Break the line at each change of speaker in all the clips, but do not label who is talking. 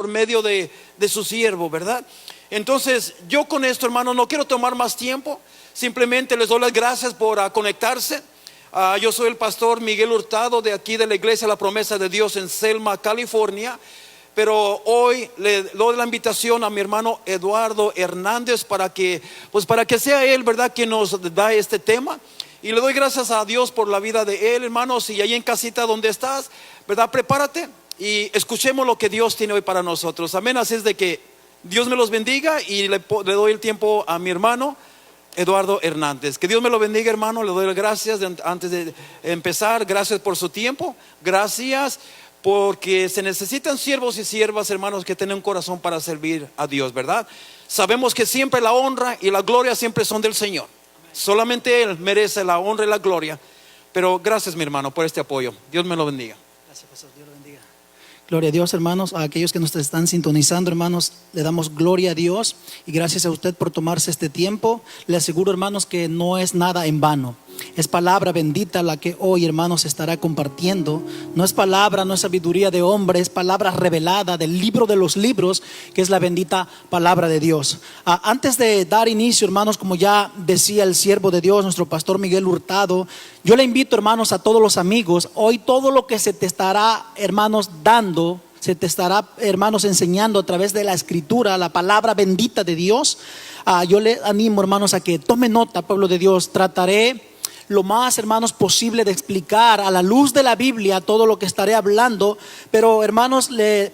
por medio de su siervo, ¿verdad? Entonces, yo con esto, hermano, no quiero tomar más tiempo. Simplemente les doy las gracias por conectarse. Yo soy el pastor Miguel Hurtado de aquí de la Iglesia La Promesa de Dios en Selma, California. Pero hoy le doy la invitación a mi hermano Eduardo Hernández para que sea él, ¿verdad?, quien nos da este tema. Y le doy gracias a Dios por la vida de él, hermanos. Y ahí en casita donde estás, ¿verdad?, prepárate y escuchemos lo que Dios tiene hoy para nosotros. Amén. Así es de que Dios me los bendiga y le doy el tiempo a mi hermano Eduardo Hernández. Que Dios me lo bendiga, hermano. Le doy las gracias antes de empezar. Gracias por su tiempo. Gracias porque se necesitan siervos y siervas, hermanos, que tienen un corazón para servir a Dios, ¿verdad? Sabemos que siempre la honra y la gloria siempre son del Señor. Solamente Él merece la honra y la gloria. Pero gracias, mi hermano, por este apoyo. Dios me lo bendiga.
Gracias, pastor. Dios lo bendiga. Gloria a Dios, hermanos. A aquellos que nos están sintonizando, hermanos, le damos gloria a Dios. Y gracias a usted por tomarse este tiempo. Le aseguro, hermanos, que no es nada en vano. Es palabra bendita la que hoy, hermanos, estará compartiendo. No es palabra, no es sabiduría de hombre, es palabra revelada del libro de los libros, que es la bendita palabra de Dios. Antes de dar inicio, hermanos, como ya decía el siervo de Dios, nuestro pastor Miguel Hurtado, yo le invito, hermanos, a todos los amigos, hoy todo lo que se te estará, hermanos, dando, se te estará, hermanos, enseñando a través de la escritura, la palabra bendita de Dios. Yo le animo, hermanos, a que tome nota, pueblo de Dios. Trataré lo más, hermanos, posible de explicar a la luz de la Biblia todo lo que estaré hablando. Pero, hermanos, le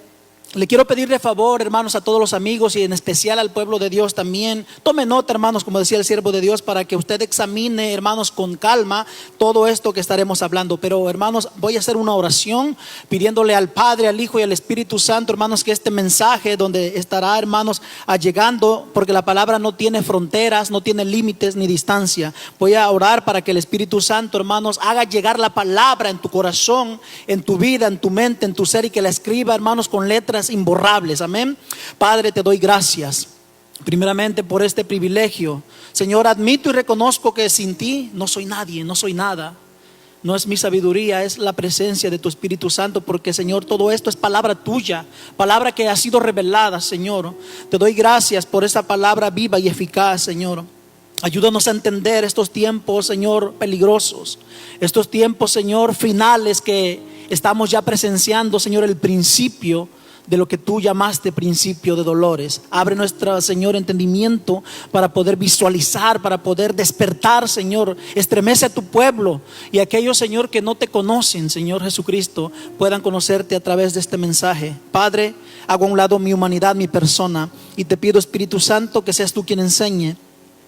quiero pedir de favor, hermanos, a todos los amigos y en especial al pueblo de Dios también. Tome nota, hermanos, como decía el siervo de Dios, para que usted examine, hermanos, con calma todo esto que estaremos hablando. Pero, hermanos, voy a hacer una oración pidiéndole al Padre, al Hijo y al Espíritu Santo, hermanos, que este mensaje donde estará, hermanos, llegando, porque la palabra no tiene fronteras, no tiene límites ni distancia. Voy a orar para que el Espíritu Santo, hermanos, haga llegar la palabra en tu corazón, en tu vida, en tu mente, en tu ser, y que la escriba, hermanos, con letras imborrables. Amén. Padre, te doy gracias primeramente por este privilegio. Señor, admito y reconozco que sin ti no soy nadie, no soy nada. No es mi sabiduría, es la presencia de tu Espíritu Santo, porque, Señor, todo esto es palabra tuya, palabra que ha sido revelada, Señor. Te doy gracias por esa palabra viva y eficaz, Señor. Ayúdanos a entender estos tiempos, Señor, peligrosos, estos tiempos, Señor, finales que estamos ya presenciando, Señor, el principio de lo que tú llamaste principio de dolores. Abre nuestro, Señor, entendimiento para poder visualizar, para poder despertar, Señor. Estremece a tu pueblo y aquellos, Señor, que no te conocen, Señor Jesucristo, puedan conocerte a través de este mensaje. Padre, hago a un lado mi humanidad, mi persona, y te pido, Espíritu Santo, que seas tú quien enseñe,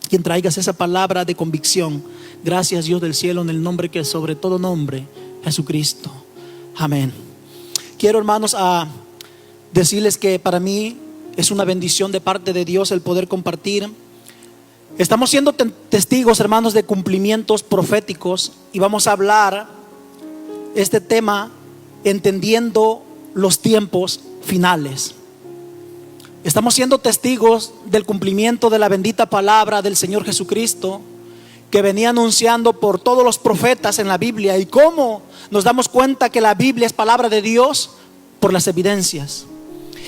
quien traigas esa palabra de convicción. Gracias, Dios del cielo, en el nombre que es sobre todo nombre, Jesucristo. Amén. Quiero, hermanos, decirles que para mí es una bendición de parte de Dios el poder compartir. Estamos siendo testigos, hermanos, de cumplimientos proféticos, y vamos a hablar este tema entendiendo los tiempos finales. Estamos siendo testigos del cumplimiento de la bendita palabra del Señor Jesucristo, que venía anunciando por todos los profetas en la Biblia. ¿Y cómo nos damos cuenta que la Biblia es palabra de Dios? Por las evidencias.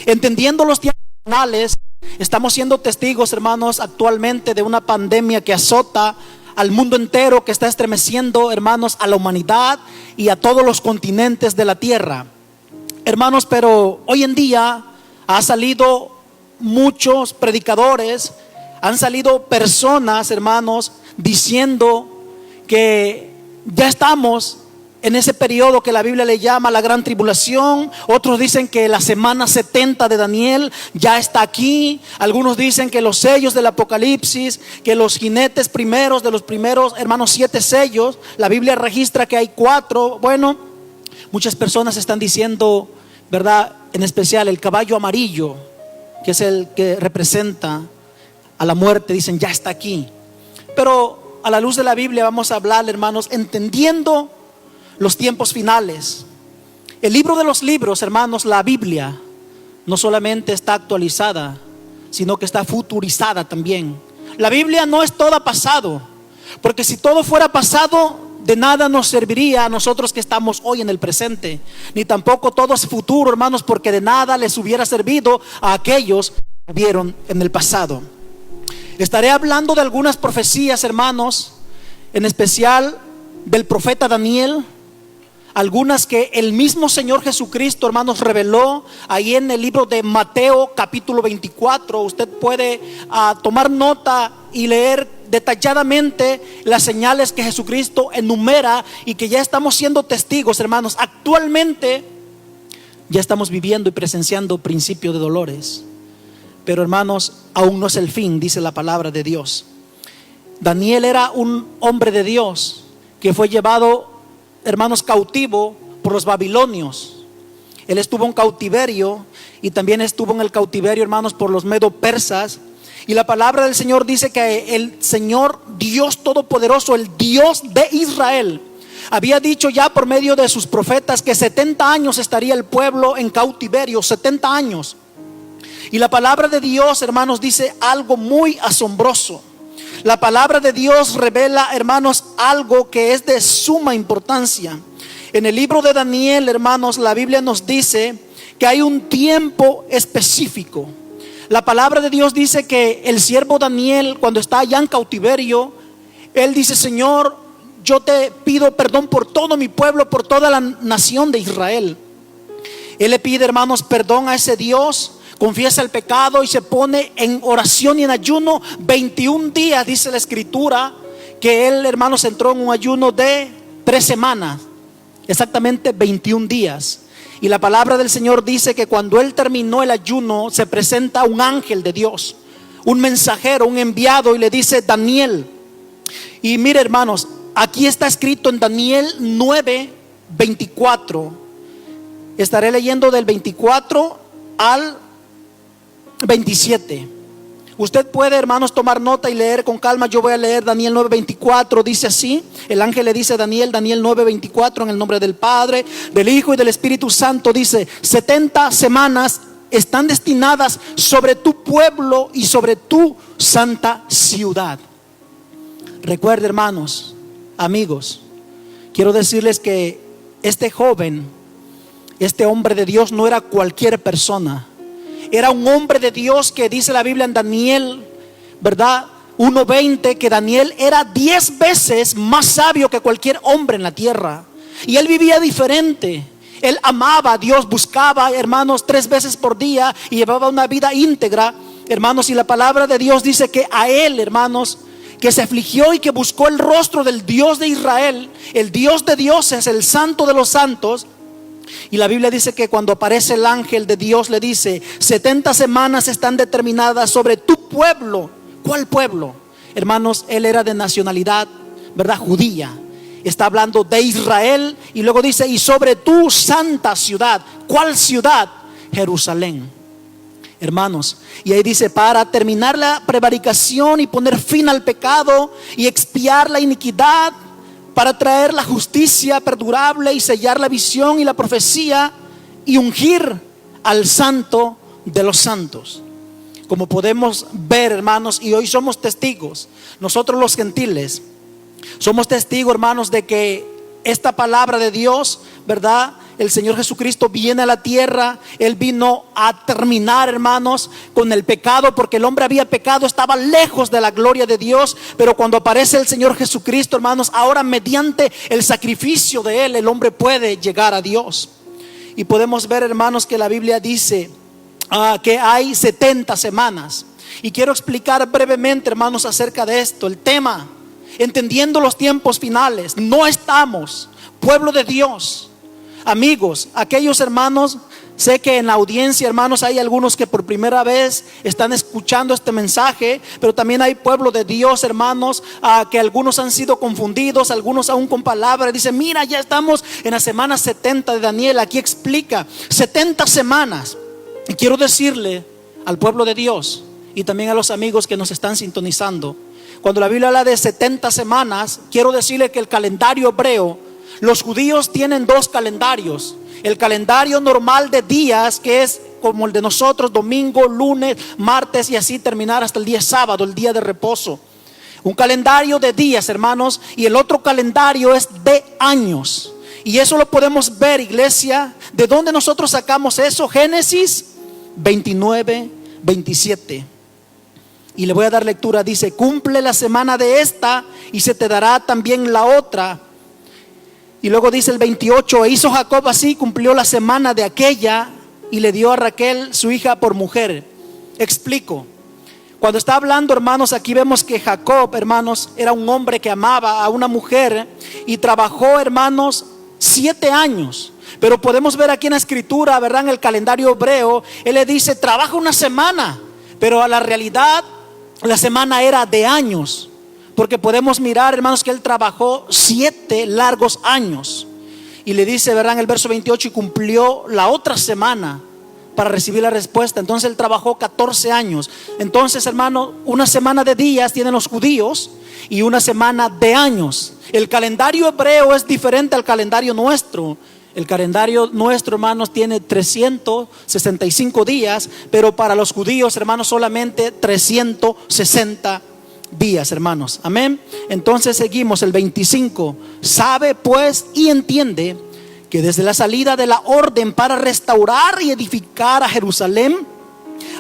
Entendiendo los tiempos finales, estamos siendo testigos, hermanos, actualmente de una pandemia que azota al mundo entero, que está estremeciendo, hermanos, a la humanidad y a todos los continentes de la tierra. Hermanos, pero hoy en día ha salido muchos predicadores, han salido personas, hermanos, diciendo que ya estamos en ese periodo que la Biblia le llama la gran tribulación. Otros dicen que la semana 70 de Daniel ya está aquí. Algunos dicen que los sellos del Apocalipsis, que los jinetes primeros de los primeros, hermanos, 7 sellos. La Biblia registra que hay 4. Bueno, muchas personas están diciendo, ¿verdad? En especial el caballo amarillo, que es el que representa a la muerte, dicen ya está aquí. Pero a la luz de la Biblia vamos a hablar, hermanos, entendiendo los tiempos finales. El libro de los libros, hermanos, la Biblia, no solamente está actualizada, sino que está futurizada también. La Biblia no es toda pasado, porque si todo fuera pasado, de nada nos serviría a nosotros que estamos hoy en el presente, ni tampoco todo es futuro, hermanos, porque de nada les hubiera servido a aquellos que vieron en el pasado. Estaré hablando de algunas profecías, hermanos, en especial del profeta Daniel, algunas que el mismo Señor Jesucristo, hermanos, reveló ahí en el libro de Mateo capítulo 24. Usted puede tomar nota y leer detalladamente las señales que Jesucristo enumera y que ya estamos siendo testigos, hermanos. Actualmente ya estamos viviendo y presenciando principio de dolores, pero hermanos, aún no es el fin, dice la palabra de Dios. Daniel era un hombre de Dios que fue llevado, hermanos, cautivo por los babilonios. Él estuvo en cautiverio y también estuvo en el cautiverio, hermanos, por los medo-persas. Y la palabra del Señor dice que el Señor Dios Todopoderoso, el Dios de Israel, había dicho ya por medio de sus profetas que 70 años estaría el pueblo en cautiverio, 70 años. Y la palabra de Dios, hermanos, dice algo muy asombroso. La palabra de Dios revela, hermanos, algo que es de suma importancia. En el libro de Daniel, hermanos, la Biblia nos dice que hay un tiempo específico. La palabra de Dios dice que el siervo Daniel, cuando está allá en cautiverio, él dice: Señor, yo te pido perdón por todo mi pueblo, por toda la nación de Israel. Él le pide, hermanos, perdón a ese Dios, confiesa el pecado y se pone en oración y en ayuno 21 días, dice la escritura, que él, hermanos, entró en un ayuno de 3 semanas, exactamente 21 días. Y la palabra del Señor dice que cuando él terminó el ayuno, se presenta un ángel de Dios, un mensajero, un enviado, y le dice: Daniel. Y mire, hermanos, aquí está escrito en Daniel 9:24. Estaré leyendo del 24 al 27. Usted puede, hermanos, tomar nota y leer con calma. Yo voy a leer Daniel 9:24. Dice así: el ángel le dice a Daniel 9:24, en el nombre del Padre, del Hijo y del Espíritu Santo. Dice: 70 semanas están destinadas sobre tu pueblo y sobre tu santa ciudad. Recuerde, hermanos, amigos, quiero decirles que este joven, este hombre de Dios, no era cualquier persona. Era un hombre de Dios que dice la Biblia en Daniel, ¿verdad? 1:20, que Daniel era 10 veces más sabio que cualquier hombre en la tierra. Y él vivía diferente. Él amaba a Dios, buscaba, hermanos, 3 veces por día y llevaba una vida íntegra, hermanos. Y la palabra de Dios dice que a él, hermanos, que se afligió y que buscó el rostro del Dios de Israel, el Dios de dioses, el santo de los santos. Y la Biblia dice que cuando aparece el ángel de Dios, le dice: 70 semanas están determinadas sobre tu pueblo. ¿Cuál pueblo? Hermanos, él era de nacionalidad, ¿verdad?, judía. Está hablando de Israel. Y luego dice: y sobre tu santa ciudad. ¿Cuál ciudad? Jerusalén. Hermanos, y ahí dice: para terminar la prevaricación y poner fin al pecado y expiar la iniquidad, para traer la justicia perdurable y sellar la visión y la profecía y ungir al santo de los santos. Como podemos ver, hermanos, y hoy somos testigos, nosotros los gentiles somos testigos, hermanos, de que esta palabra de Dios, ¿verdad? El Señor Jesucristo viene a la tierra. Él vino a terminar, hermanos, con el pecado, porque el hombre había pecado, estaba lejos de la gloria de Dios. Pero cuando aparece el Señor Jesucristo, hermanos, ahora mediante el sacrificio de Él, el hombre puede llegar a Dios. Y podemos ver, hermanos, que la Biblia dice que hay 70 semanas. Y quiero explicar brevemente, hermanos, acerca de esto. El tema, entendiendo los tiempos finales. No estamos, pueblo de Dios, amigos, aquellos hermanos, sé que en la audiencia, hermanos, hay algunos que por primera vez están escuchando este mensaje, pero también hay pueblo de Dios, hermanos, que algunos han sido confundidos, algunos aún con palabras. Dicen: mira, ya estamos en la semana 70 de Daniel. Aquí explica 70 semanas. Y quiero decirle al pueblo de Dios y también a los amigos que nos están sintonizando, cuando la Biblia habla de 70 semanas, quiero decirle que el calendario hebreo, los judíos tienen 2 calendarios. El calendario normal de días, que es como el de nosotros: domingo, lunes, martes y así terminar hasta el día sábado, el día de reposo. Un calendario de días, hermanos, y el otro calendario es de años. Y eso lo podemos ver, iglesia. ¿De dónde nosotros sacamos eso? Génesis 29, 27. Y le voy a dar lectura. Dice: cumple la semana de esta y se te dará también la otra. Y luego dice el 28: e hizo Jacob así, cumplió la semana de aquella y le dio a Raquel su hija por mujer. Explico. Cuando está hablando, hermanos, aquí vemos que Jacob, hermanos, era un hombre que amaba a una mujer y trabajó, hermanos, 7 años. Pero podemos ver aquí en la escritura, ¿verdad? En el calendario hebreo, él le dice: trabaja una semana. Pero a la realidad, la semana era de años. Porque podemos mirar, hermanos, que él trabajó 7 largos años. Y le dice, ¿verdad? En el verso 28: y cumplió la otra semana para recibir la respuesta. Entonces él trabajó 14 años. Entonces, hermano, una semana de días tienen los judíos y una semana de años. El calendario hebreo es diferente al calendario nuestro. El calendario nuestro, hermanos, tiene 365 días, pero para los judíos, hermanos, solamente 360 días, hermanos. Amén. Entonces seguimos el 25. Sabe pues y entiende que desde la salida de la orden para restaurar y edificar a Jerusalén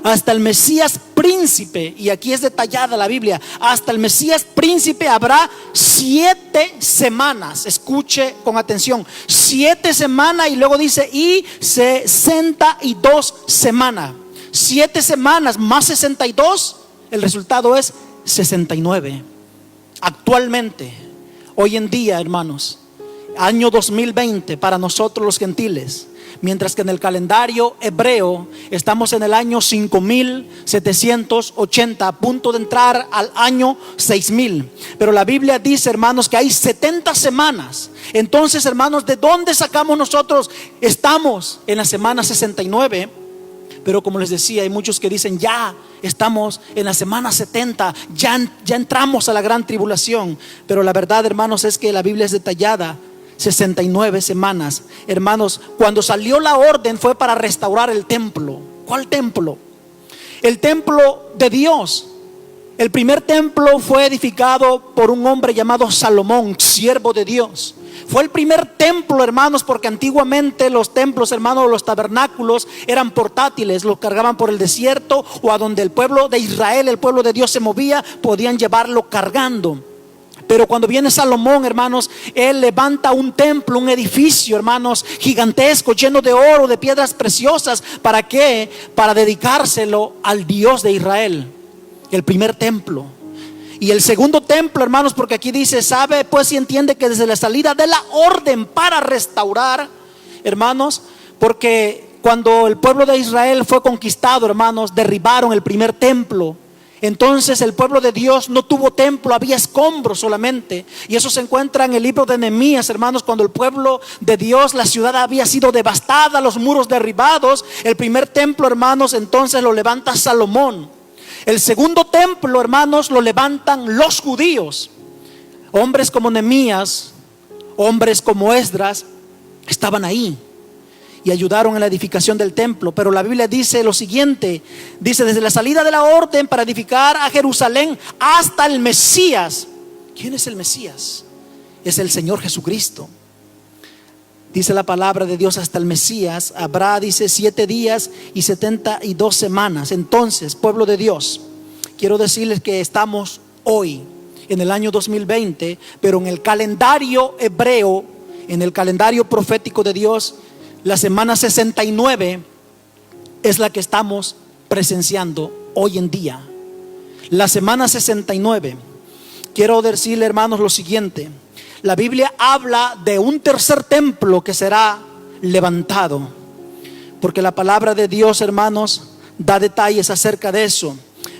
hasta el Mesías príncipe, y aquí es detallada la Biblia, hasta el Mesías príncipe habrá 7 semanas. Escuche con atención: 7 semanas, y luego dice y 62 semanas. 7 semanas más 62, el resultado es 69. Actualmente, hoy en día, hermanos, año 2020 para nosotros los gentiles, mientras que en el calendario hebreo estamos en el año 5780, a punto de entrar al año 6000. Pero la Biblia dice, hermanos, que hay 70 semanas. Entonces, hermanos, ¿de dónde sacamos nosotros? Estamos en la semana 69. Pero como les decía, hay muchos que dicen: ya estamos en la semana 70, ya entramos a la gran tribulación. Pero la verdad, hermanos, es que la Biblia es detallada. 69 semanas. Hermanos, cuando salió la orden fue para restaurar el templo. ¿Cuál templo? El templo de Dios. El primer templo fue edificado por un hombre llamado Salomón, siervo de Dios. Fue el primer templo, hermanos, porque antiguamente los templos, hermanos, los tabernáculos eran portátiles, los cargaban por el desierto, o a donde el pueblo de Israel, el pueblo de Dios, se movía, podían llevarlo cargando. Pero cuando viene Salomón, hermanos, él levanta un templo, un edificio, hermanos, gigantesco, lleno de oro, de piedras preciosas. ¿Para qué? Para dedicárselo al Dios de Israel. El primer templo. Y el segundo templo, hermanos, porque aquí dice: sabe pues y entiende que desde la salida de la orden para restaurar, hermanos, porque cuando el pueblo de Israel fue conquistado, hermanos, derribaron el primer templo. Entonces el pueblo de Dios no tuvo templo, había escombros solamente. Y eso se encuentra en el libro de Nehemías, hermanos, cuando el pueblo de Dios, la ciudad había sido devastada, los muros derribados. El primer templo, hermanos, entonces lo levanta Salomón. El segundo templo, hermanos, lo levantan los judíos. Hombres como Nehemías, hombres como Esdras, estaban ahí y ayudaron en la edificación del templo. Pero la Biblia dice lo siguiente: dice, desde la salida de la orden para edificar a Jerusalén hasta el Mesías. ¿Quién es el Mesías? Es el Señor Jesucristo. Dice la palabra de Dios: hasta el Mesías habrá, dice, 7 días y 72 semanas. Entonces, pueblo de Dios, quiero decirles que estamos hoy en el año 2020, pero en el calendario hebreo, en el calendario profético de Dios, la semana 69 es la que estamos presenciando hoy en día. La semana 69. Quiero decirle, hermanos, lo siguiente: la Biblia habla de un tercer templo que será levantado, porque la palabra de Dios, hermanos, da detalles acerca de eso.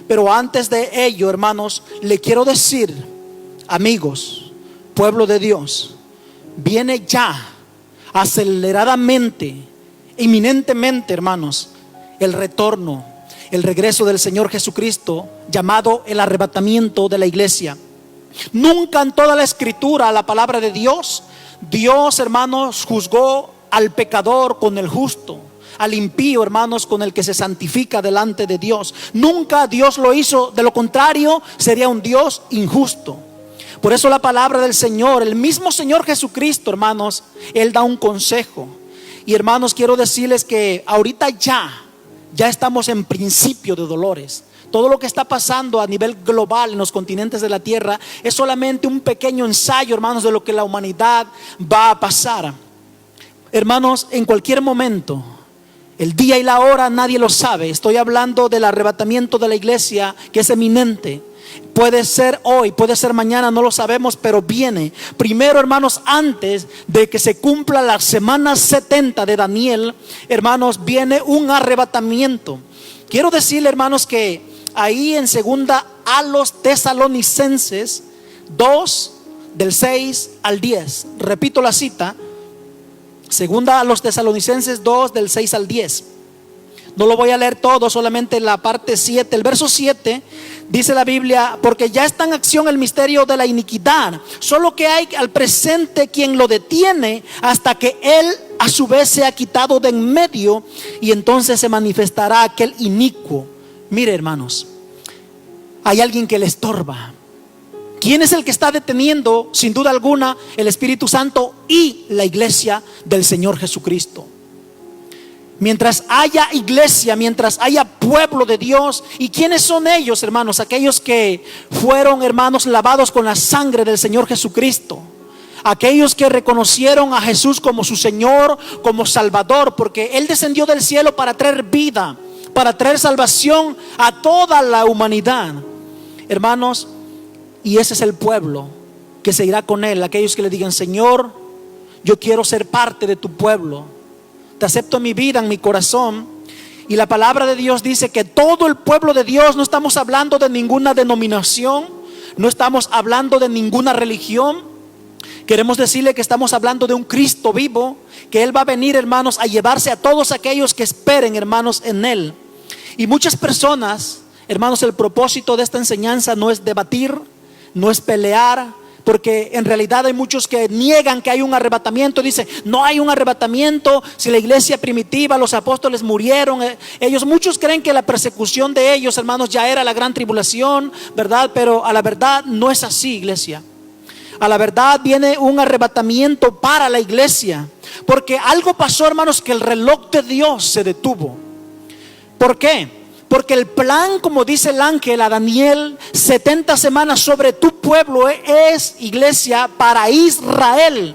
Pero antes de ello, hermanos, le quiero decir, amigos, pueblo de Dios, viene ya aceleradamente, inminentemente, hermanos, el retorno, el regreso del Señor Jesucristo, llamado el arrebatamiento de la iglesia. Nunca en toda la escritura, la palabra de Dios, hermanos, juzgó al pecador con el justo. al impío, hermanos, con el que se santifica delante de Dios. Nunca Dios lo hizo, de lo contrario sería un Dios injusto. Por eso la palabra del Señor, el mismo Señor Jesucristo, hermanos, Él da un consejo. Y hermanos, quiero decirles que ahorita ya estamos en principio de dolores. Todo lo que está pasando a nivel global en los continentes de la tierra es solamente un pequeño ensayo, hermanos, de lo que la humanidad va a pasar. Hermanos, en cualquier momento, el día y la hora nadie lo sabe. Estoy hablando del arrebatamiento de la iglesia, que es eminente. Puede ser hoy, puede ser mañana, no lo sabemos, pero viene. Primero, hermanos, antes de que se cumpla la semana 70 de Daniel, hermanos, viene un arrebatamiento. Quiero decirle, hermanos, que ahí en segunda a los Tesalonicenses 2, del 6 al 10. Repito la cita. Segunda a los Tesalonicenses 2, del 6 al 10. No lo voy a leer todo, solamente la parte 7. El verso 7 dice la Biblia: porque ya está en acción el misterio de la iniquidad, solo que hay al presente quien lo detiene hasta que él a su vez sea quitado de en medio, y entonces se manifestará aquel inicuo. Mire, hermanos, hay alguien que le estorba. ¿Quién es el que está deteniendo? Sin duda alguna, el Espíritu Santo y la iglesia del Señor Jesucristo. Mientras haya iglesia, mientras haya pueblo de Dios. ¿Y quiénes son ellos, hermanos? Aquellos que fueron, hermanos, lavados con la sangre del Señor Jesucristo. Aquellos que reconocieron a Jesús como su Señor, como Salvador, porque Él descendió del cielo para traer vida, para traer salvación a toda la humanidad, hermanos. Y ese es el pueblo que se irá con Él. Aquellos que le digan: Señor, yo quiero ser parte de tu pueblo, te acepto en mi vida, en mi corazón. Y la palabra de Dios dice que todo el pueblo de Dios, no estamos hablando de ninguna denominación, no estamos hablando de ninguna religión. Queremos decirle que estamos hablando de un Cristo vivo, que Él va a venir, hermanos, a llevarse a todos aquellos que esperen, hermanos, en Él. Y muchas personas, hermanos, el propósito de esta enseñanza no es debatir, no es pelear, porque en realidad hay muchos que niegan que hay un arrebatamiento. Dicen: no hay un arrebatamiento. Si la iglesia primitiva, los apóstoles murieron, muchos creen que la persecución de ellos, hermanos, ya era la gran tribulación, ¿verdad? Pero a la verdad no es así, iglesia. A la verdad viene un arrebatamiento para la iglesia, porque algo pasó, hermanos, que el reloj de Dios se detuvo. ¿Por qué? Porque el plan, como dice el ángel a Daniel, 70 semanas sobre tu pueblo es, iglesia, para Israel.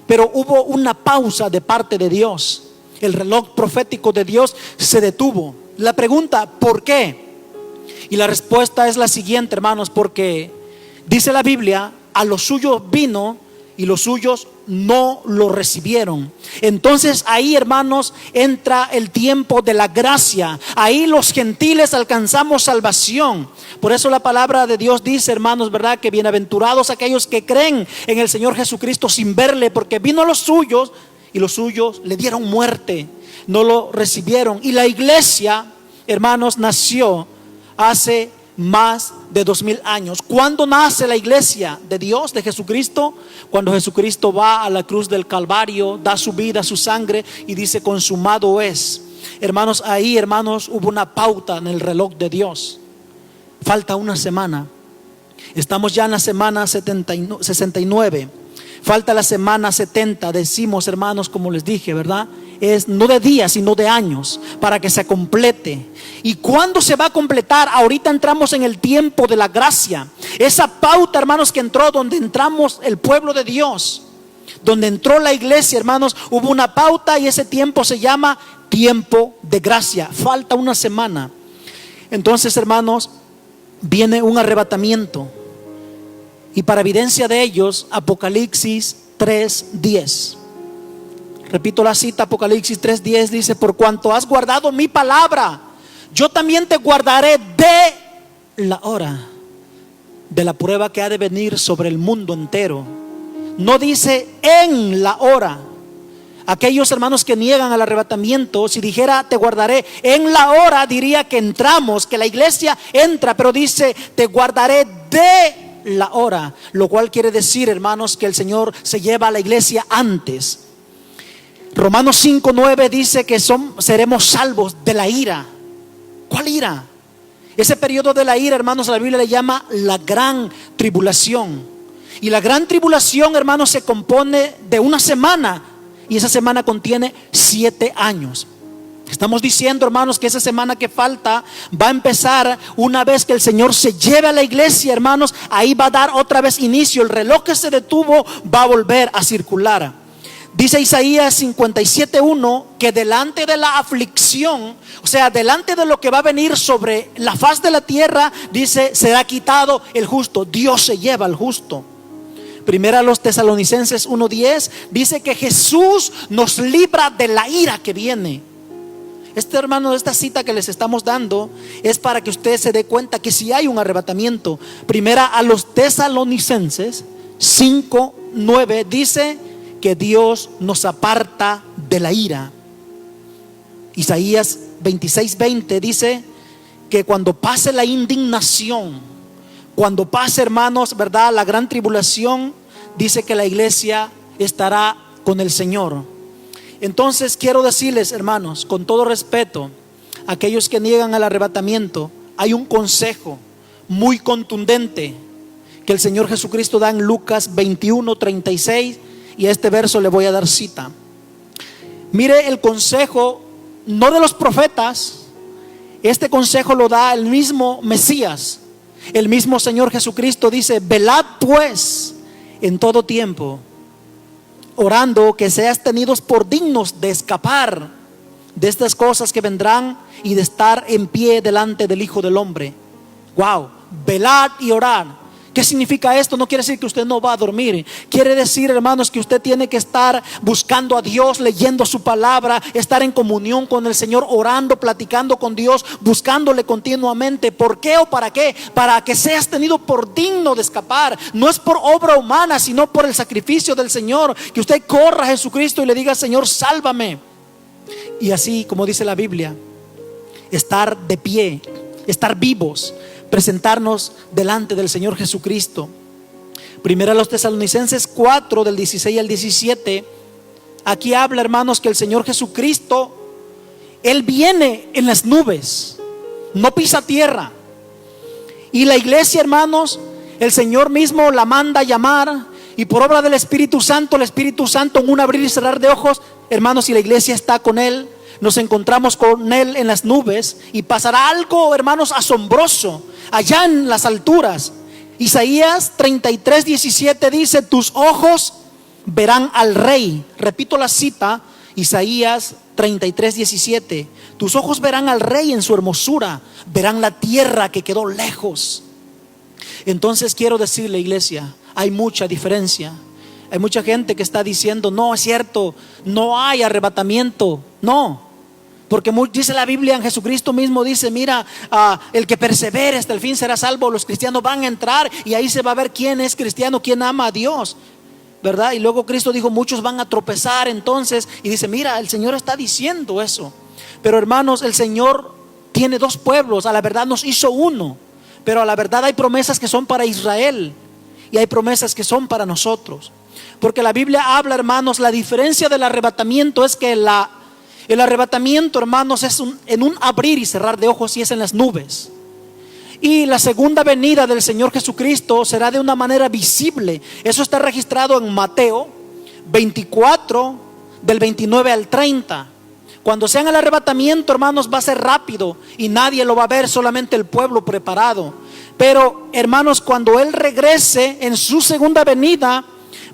Pero hubo una pausa de parte de Dios. El reloj profético de Dios se detuvo. La pregunta: ¿por qué? Y la respuesta es la siguiente, hermanos: porque dice la Biblia, a los suyos vino y los suyos no lo recibieron. Entonces ahí, hermanos, entra el tiempo de la gracia. Ahí los gentiles alcanzamos salvación. Por eso la palabra de Dios dice, hermanos, ¿verdad? Que bienaventurados aquellos que creen en el Señor Jesucristo sin verle, porque vino a los suyos y los suyos le dieron muerte, no lo recibieron. Y la iglesia, hermanos, nació hace más de 2000 años. ¿Cuándo nace la iglesia de Dios, de Jesucristo? Cuando Jesucristo va a la cruz del Calvario, da su vida, su sangre, y dice: consumado es. Hermanos, ahí, hermanos, hubo una pauta en el reloj de Dios. Falta una semana. Estamos ya en la semana 69. Falta la semana 70. Decimos, hermanos, como les dije, ¿verdad? Es no de días, sino de años, para que se complete. ¿Y cuándo se va a completar? Ahorita entramos en el tiempo de la gracia. Esa pauta, hermanos, que entró, donde entramos el pueblo de Dios, donde entró la iglesia, hermanos, hubo una pauta, y ese tiempo se llama tiempo de gracia. Falta una semana. Entonces, hermanos, viene un arrebatamiento. Y para evidencia de ellos, Apocalipsis 3:10. Repito la cita, Apocalipsis 3:10 dice: por cuanto has guardado mi palabra, yo también te guardaré de la hora de la prueba que ha de venir sobre el mundo entero. No dice en la hora. Aquellos hermanos que niegan al arrebatamiento, si dijera te guardaré en la hora, diría que entramos, que la iglesia entra, pero dice te guardaré de la hora, lo cual quiere decir, hermanos, que el Señor se lleva a la iglesia antes. Romanos 5:9 dice que seremos salvos de la ira. ¿Cuál ira? Ese periodo de la ira, hermanos, la Biblia le llama la gran tribulación. Y la gran tribulación, hermanos, se compone de una semana. Y esa semana contiene 7 años. Estamos diciendo, hermanos, que esa semana que falta va a empezar una vez que el Señor se lleve a la iglesia, hermanos. Ahí va a dar otra vez inicio. El reloj que se detuvo va a volver a circular. Dice Isaías 57:1 que delante de la aflicción, o sea, delante de lo que va a venir sobre la faz de la tierra, dice, será quitado el justo. Dios se lleva al justo. Primera a los Tesalonicenses 1:10 dice que Jesús nos libra de la ira que viene. Hermano, esta cita que les estamos dando es para que usted se dé cuenta que si hay un arrebatamiento. Primera a los Tesalonicenses 5:9 dice que Dios nos aparta de la ira. Isaías 26:20 dice que cuando pase la indignación, cuando pase, hermanos, ¿verdad?, la gran tribulación, dice que la iglesia estará con el Señor. Entonces quiero decirles, hermanos, con todo respeto, a aquellos que niegan al arrebatamiento, hay un consejo muy contundente que el Señor Jesucristo da en Lucas 21:36. Y a este verso le voy a dar cita. Mire el consejo, no de los profetas. Este consejo lo da el mismo Mesías. El mismo Señor Jesucristo dice: velad pues en todo tiempo, orando que seas tenidos por dignos de escapar de estas cosas que vendrán y de estar en pie delante del Hijo del Hombre. Wow, velad y orad. ¿Qué significa esto? No quiere decir que usted no va a dormir. Quiere decir, hermanos, que usted tiene que estar buscando a Dios, leyendo su palabra, estar en comunión con el Señor, orando, platicando con Dios, buscándole continuamente. ¿Por qué o para qué? Para que seas tenido por digno de escapar. No es por obra humana, sino por el sacrificio del Señor. Que usted corra a Jesucristo y le diga: Señor, sálvame. Y así, como dice la Biblia, estar de pie, estar vivos, presentarnos delante del Señor Jesucristo. Primera a los Tesalonicenses 4 del 16 al 17. Aquí habla, hermanos, que el Señor Jesucristo, Él viene en las nubes, no pisa tierra. Y la iglesia, hermanos, el Señor mismo la manda a llamar. Y por obra del Espíritu Santo, el Espíritu Santo, en un abrir y cerrar de ojos, hermanos, y la iglesia está con Él, nos encontramos con Él en las nubes. Y pasará algo, hermanos, asombroso allá en las alturas. Isaías 33:17 dice: tus ojos verán al Rey. Repito la cita, Isaías 33:17. Tus ojos verán al Rey en su hermosura, verán la tierra que quedó lejos. Entonces quiero decirle, iglesia, hay mucha diferencia. Hay mucha gente que está diciendo: no, es cierto, no hay arrebatamiento. No, porque dice la Biblia, en Jesucristo mismo dice: mira, el que persevere hasta el fin será salvo. Los cristianos van a entrar y ahí se va a ver quién es cristiano, quién ama a Dios, ¿verdad? Y luego Cristo dijo: muchos van a tropezar. Entonces, y dice: mira, el Señor está diciendo eso. Pero, hermanos, el Señor tiene dos pueblos. A la verdad nos hizo uno, pero a la verdad hay promesas que son para Israel y hay promesas que son para nosotros. Porque la Biblia habla, hermanos, la diferencia del arrebatamiento es que el arrebatamiento, hermanos, es en un abrir y cerrar de ojos, y es en las nubes. Y la segunda venida del Señor Jesucristo será de una manera visible. Eso está registrado en Mateo 24, del 29 al 30. Cuando sea en el arrebatamiento, hermanos, va a ser rápido y nadie lo va a ver, solamente el pueblo preparado. Pero, hermanos, cuando Él regrese en su segunda venida,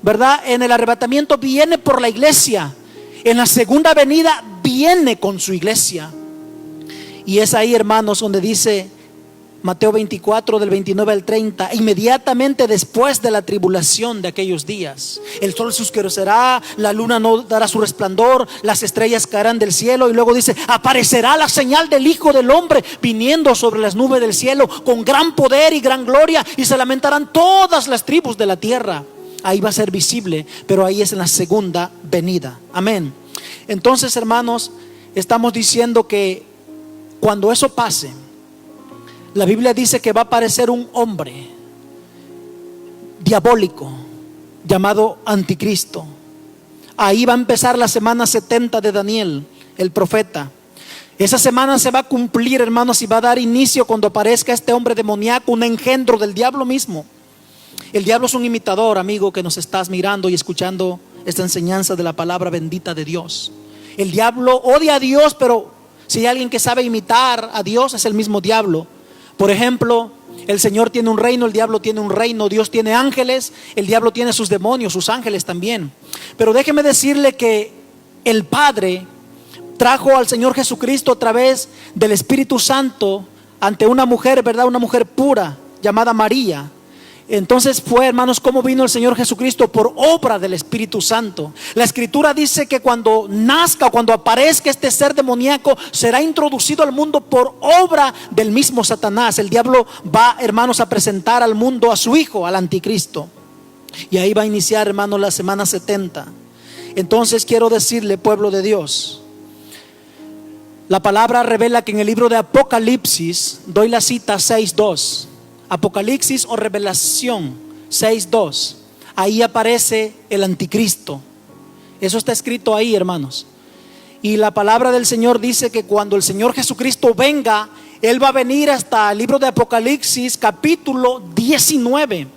¿verdad? En el arrebatamiento viene por la iglesia. En la segunda venida viene con su iglesia. Y es ahí, hermanos, donde dice Mateo 24 del 29 al 30: inmediatamente después de la tribulación de aquellos días, el sol se oscurecerá, la luna no dará su resplandor, las estrellas caerán del cielo. Y luego dice: aparecerá la señal del Hijo del Hombre viniendo sobre las nubes del cielo con gran poder y gran gloria, y se lamentarán todas las tribus de la tierra. Ahí va a ser visible, pero ahí es en la segunda venida. Amén. Entonces, hermanos, estamos diciendo que cuando eso pase, la Biblia dice que va a aparecer un hombre diabólico llamado Anticristo. Ahí va a empezar la semana 70 de Daniel, el profeta. Esa semana se va a cumplir, hermanos, y va a dar inicio cuando aparezca este hombre demoníaco, un engendro del diablo mismo. El diablo es un imitador, amigo, que nos estás mirando y escuchando esta enseñanza de la palabra bendita de Dios. El diablo odia a Dios, pero si hay alguien que sabe imitar a Dios, es el mismo diablo. Por ejemplo, el Señor tiene un reino, el diablo tiene un reino. Dios tiene ángeles, el diablo tiene sus demonios, sus ángeles también. Pero déjeme decirle que el Padre trajo al Señor Jesucristo a través del Espíritu Santo ante una mujer, ¿verdad? Una mujer pura llamada María. Entonces fue, hermanos, cómo vino el Señor Jesucristo: por obra del Espíritu Santo. La Escritura dice que cuando nazca o cuando aparezca este ser demoníaco, será introducido al mundo por obra del mismo Satanás. El diablo va, hermanos, a presentar al mundo a su hijo, al anticristo. Y ahí va a iniciar, hermanos, la semana 70. Entonces quiero decirle, pueblo de Dios, la palabra revela que en el libro de Apocalipsis, doy la cita 6:2, Apocalipsis o Revelación 6:2, ahí aparece el anticristo. Eso está escrito ahí, hermanos. Y la palabra del Señor dice que cuando el Señor Jesucristo venga, Él va a venir hasta el libro de Apocalipsis capítulo 19.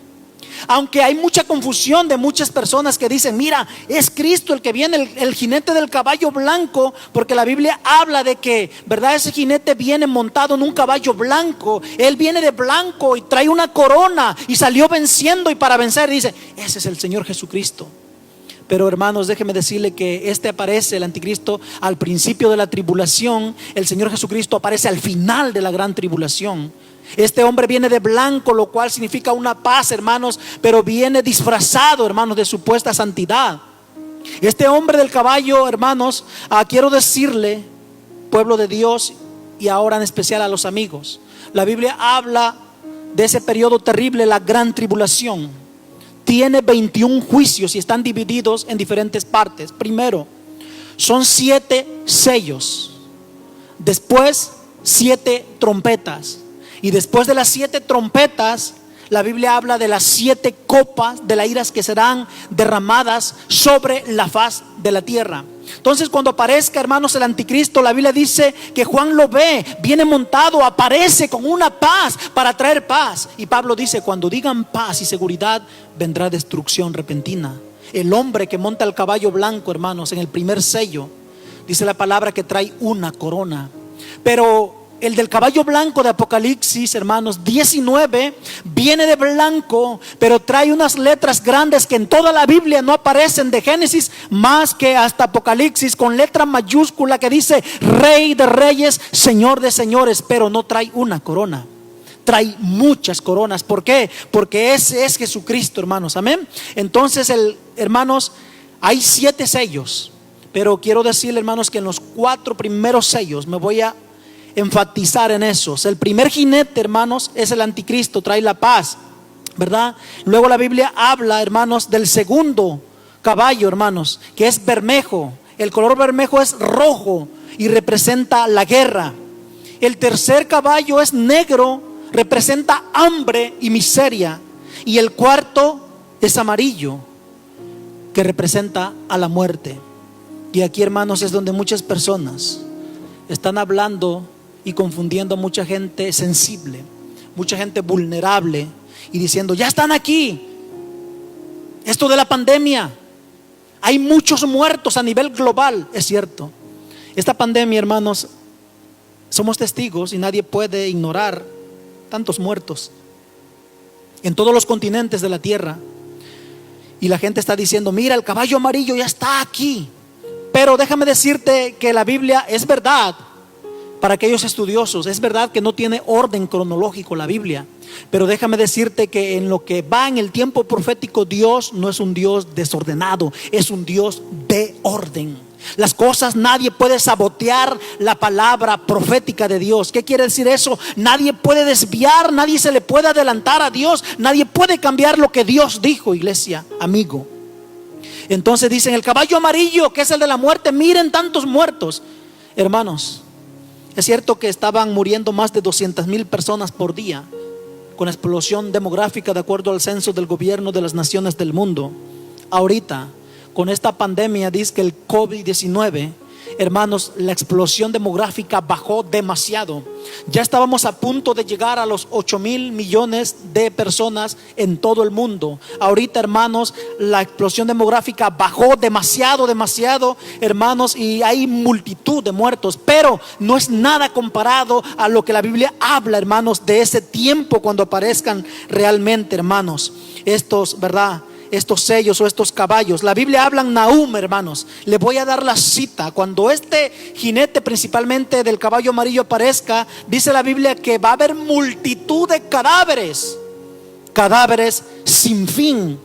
Aunque hay mucha confusión de muchas personas que dicen: mira, es Cristo el que viene, el jinete del caballo blanco, porque la Biblia habla de que, ¿verdad?, ese jinete viene montado en un caballo blanco. Él viene de blanco y trae una corona y salió venciendo, y para vencer dice: ese es el Señor Jesucristo. Pero, hermanos, déjeme decirle que aparece, el anticristo, al principio de la tribulación. El Señor Jesucristo aparece al final de la gran tribulación. Este hombre viene de blanco, lo cual significa una paz, hermanos, pero viene disfrazado, hermanos, de supuesta santidad. Este hombre del caballo, hermanos, quiero decirle, pueblo de Dios, y ahora en especial a los amigos, la Biblia habla de ese periodo terrible, la gran tribulación. Tiene 21 juicios y están divididos en diferentes partes. Primero, son 7 sellos. Después, 7 trompetas. Y después de las 7 trompetas, la Biblia habla de las 7 copas de la ira que serán derramadas sobre la faz de la tierra. Entonces, cuando aparezca, hermanos, el anticristo, la Biblia dice que Juan lo ve, viene montado, aparece con una paz para traer paz. Y Pablo dice: cuando digan paz y seguridad, vendrá destrucción repentina. El hombre que monta el caballo blanco, hermanos, en el primer sello, dice la palabra que trae una corona. Pero el del caballo blanco de Apocalipsis, hermanos, 19, viene de blanco, pero trae unas letras grandes que en toda la Biblia no aparecen, de Génesis más que hasta Apocalipsis, con letra mayúscula que dice: Rey de reyes, Señor de señores. Pero no trae una corona, trae muchas coronas. ¿Por qué? Porque ese es Jesucristo, hermanos. Amén. Entonces, hermanos, hay 7 sellos, pero quiero decirle, hermanos, que en los 4 primeros sellos me voy a enfatizar en esos. El primer jinete, hermanos, es el anticristo, trae la paz, ¿verdad? Luego la Biblia habla, hermanos, del segundo caballo, hermanos, que es bermejo. El color bermejo es rojo y representa la guerra. El tercer caballo es negro, representa hambre y miseria. Y el cuarto es amarillo, que representa a la muerte. Y aquí, hermanos, es donde muchas personas están hablando y confundiendo a mucha gente sensible, mucha gente vulnerable, y diciendo: ya están aquí. Esto de la pandemia, hay muchos muertos a nivel global. Es cierto, esta pandemia, hermanos, somos testigos y nadie puede ignorar tantos muertos en todos los continentes de la tierra. Y la gente está diciendo: mira, el caballo amarillo ya está aquí. Pero déjame decirte que la Biblia es verdad. Para aquellos estudiosos, es verdad que no tiene orden cronológico la Biblia, pero déjame decirte que en lo que va en el tiempo profético, Dios no es un Dios desordenado, es un Dios de orden. Las cosas, nadie puede sabotear la palabra profética de Dios. ¿Qué quiere decir eso? Nadie puede desviar, nadie se le puede adelantar a Dios, nadie puede cambiar lo que Dios dijo, iglesia, amigo. Entonces dicen: el caballo amarillo, que es el de la muerte, miren tantos muertos. Hermanos, es cierto que estaban muriendo más de 200,000 personas por día, con la explosión demográfica de acuerdo al censo del gobierno de las naciones del mundo. Ahorita, con esta pandemia, dice que el COVID-19, hermanos, la explosión demográfica bajó demasiado. Ya estábamos a punto de llegar a los 8,000 millones de personas en todo el mundo. Ahorita, hermanos, la explosión demográfica bajó demasiado, hermanos, y hay multitud de muertos, pero no es nada comparado a lo que la Biblia habla, hermanos, de ese tiempo cuando aparezcan realmente, hermanos, estos, ¿verdad?, estos sellos o estos caballos. La Biblia habla en Nahum, hermanos. Le voy a dar la cita. Cuando este jinete, principalmente del caballo amarillo, aparezca, dice la Biblia que va a haber multitud de cadáveres, cadáveres sin fin.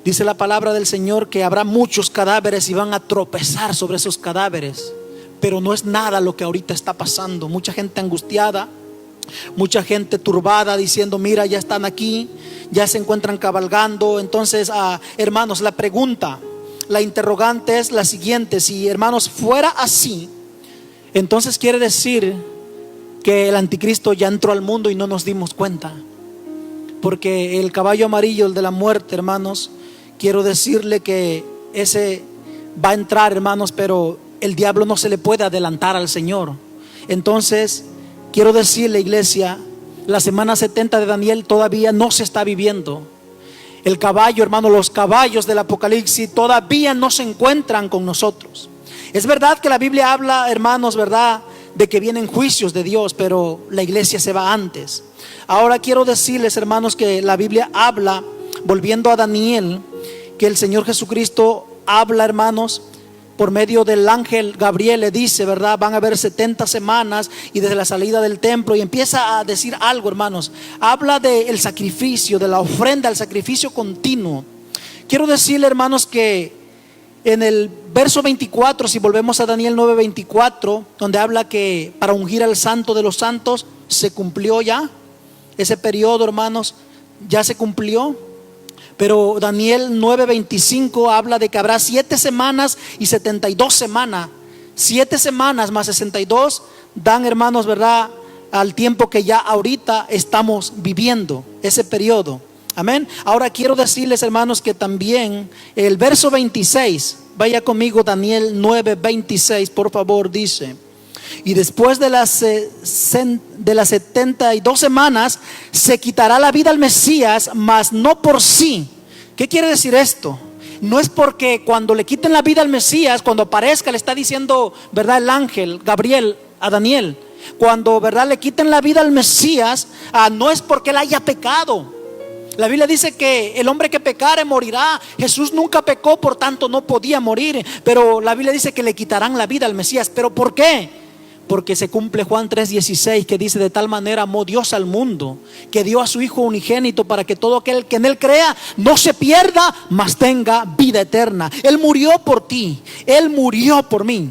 Dice la palabra del Señor que habrá muchos cadáveres y van a tropezar sobre esos cadáveres. Pero no es nada lo que ahorita está pasando. Mucha gente angustiada, mucha gente turbada, diciendo: mira, ya están aquí, ya se encuentran cabalgando. Entonces, hermanos, la pregunta, la interrogante es la siguiente: si, hermanos, fuera así, entonces quiere decir que el anticristo ya entró al mundo y no nos dimos cuenta. Porque el caballo amarillo, el de la muerte, hermanos, quiero decirle que ese va a entrar, hermanos, pero el diablo no se le puede adelantar al Señor. Entonces, quiero decirle, iglesia, la semana 70 de Daniel todavía no se está viviendo. El caballo, hermano, los caballos del Apocalipsis todavía no se encuentran con nosotros. Es verdad que la Biblia habla, hermanos, verdad, de que vienen juicios de Dios, pero la iglesia se va antes. Ahora quiero decirles, hermanos, que la Biblia habla, volviendo a Daniel, que el Señor Jesucristo habla, hermanos, por medio del ángel Gabriel. Le dice, ¿verdad?, van a haber 70 semanas y desde la salida del templo, y empieza a decir algo, hermanos. Habla del sacrificio, de la ofrenda, el sacrificio continuo. Quiero decirle, hermanos, que en el verso 24, si volvemos a Daniel 9:24, donde habla que para ungir al santo de los santos, se cumplió ya ese periodo, hermanos, ya se cumplió. Pero Daniel 9:25 habla de que habrá 7 semanas y 72 semanas. 7 semanas más 62 dan, hermanos, ¿verdad?, al tiempo que ya ahorita estamos viviendo, ese periodo. Amén. Ahora quiero decirles, hermanos, que también el verso 26, vaya conmigo, Daniel 9:26, por favor, dice: y después de las 72 semanas se quitará la vida al Mesías, mas no por sí. ¿Qué quiere decir esto? No es porque cuando le quiten la vida al Mesías, cuando aparezca, le está diciendo, ¿verdad?, el ángel Gabriel a Daniel, cuando, ¿verdad?, le quiten la vida al Mesías, no es porque él haya pecado. La Biblia dice que el hombre que pecare morirá. Jesús nunca pecó, por tanto no podía morir. Pero la Biblia dice que le quitarán la vida al Mesías. ¿Pero por qué? Porque se cumple Juan 3:16, que dice: de tal manera amó Dios al mundo, que dio a su Hijo unigénito, para que todo aquel que en Él crea no se pierda, mas tenga vida eterna. Él murió por ti, Él murió por mí.